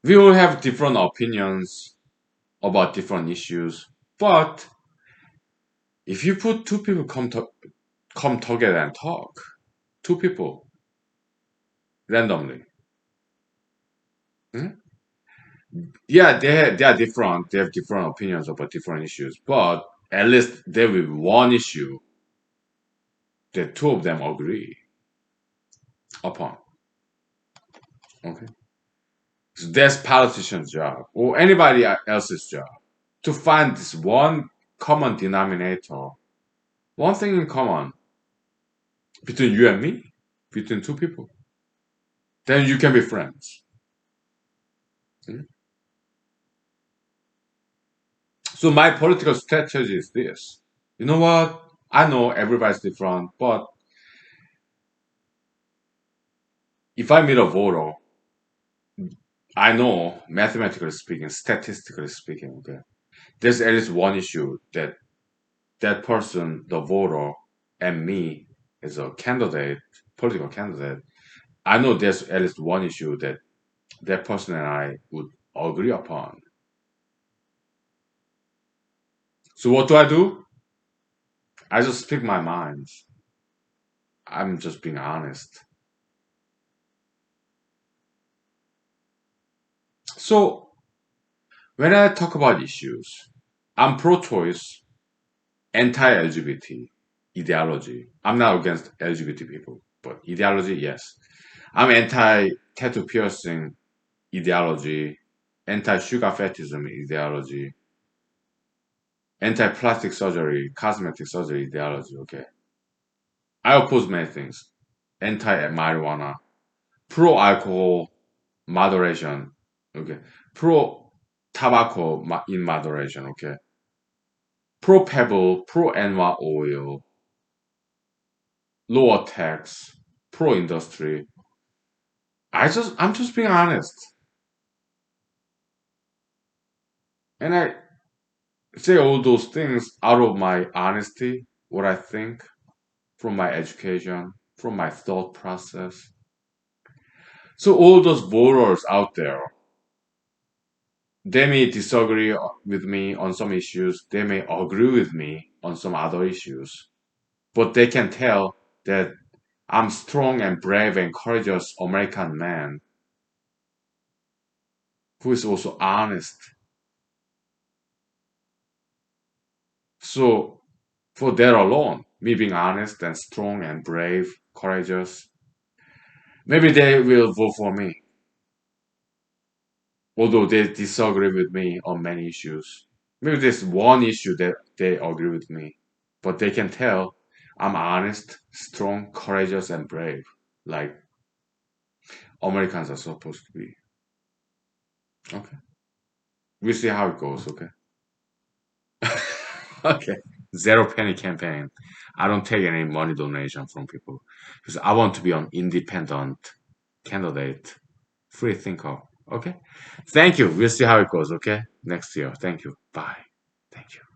we all have different opinions, about different issues. But if you put two people come together and talk, two people randomly, hmm? Yeah, they are different. They have different opinions about different issues, but at least there will be one issue that two of them agree upon. Okay, so that's politician's job or anybody else's job to find this one common denominator, one thing in common between you and me, between two people. Then you can be friends. Hmm? So my political strategy is this. You know what? I know everybody's different, but if I meet a voter, I know mathematically speaking, statistically speaking, okay, there's at least one issue that that person, the voter, and me as a candidate, political candidate, I know there's at least one issue that that person and I would agree upon. So what do I do? I just speak my mind. I'm just being honest. So when I talk about issues, I'm pro-choice, anti-LGBT ideology. I'm not against LGBT people, but ideology, yes. I'm anti-tattoo piercing ideology, anti-sugar fetishism ideology, anti-plastic surgery, cosmetic surgery ideology, okay. I oppose many things. Anti-marijuana, pro-alcohol moderation, okay. Pro-tobacco in moderation, okay. Pro-pebble, pro-anwa oil, lower tax, pro-industry. I'm just being honest. And I say all those things out of my honesty, what I think from my education, from my thought process. So all those voters out there, they may disagree with me on some issues, they may agree with me on some other issues, but they can tell that I'm strong and brave and courageous American man who is also honest. So for that alone, me being honest and strong and brave, courageous, maybe they will vote for me, although they disagree with me on many issues. Maybe there's one issue that they agree with me, but they can tell I'm honest, strong, courageous, and brave, like Americans are supposed to be. Okay, we see how it goes. Okay, okay. Zero penny campaign. I don't take any money donation from people because I want to be an independent candidate, free thinker. Okay, thank you. We'll see how it goes. Okay, next year. Thank you. Bye. Thank you.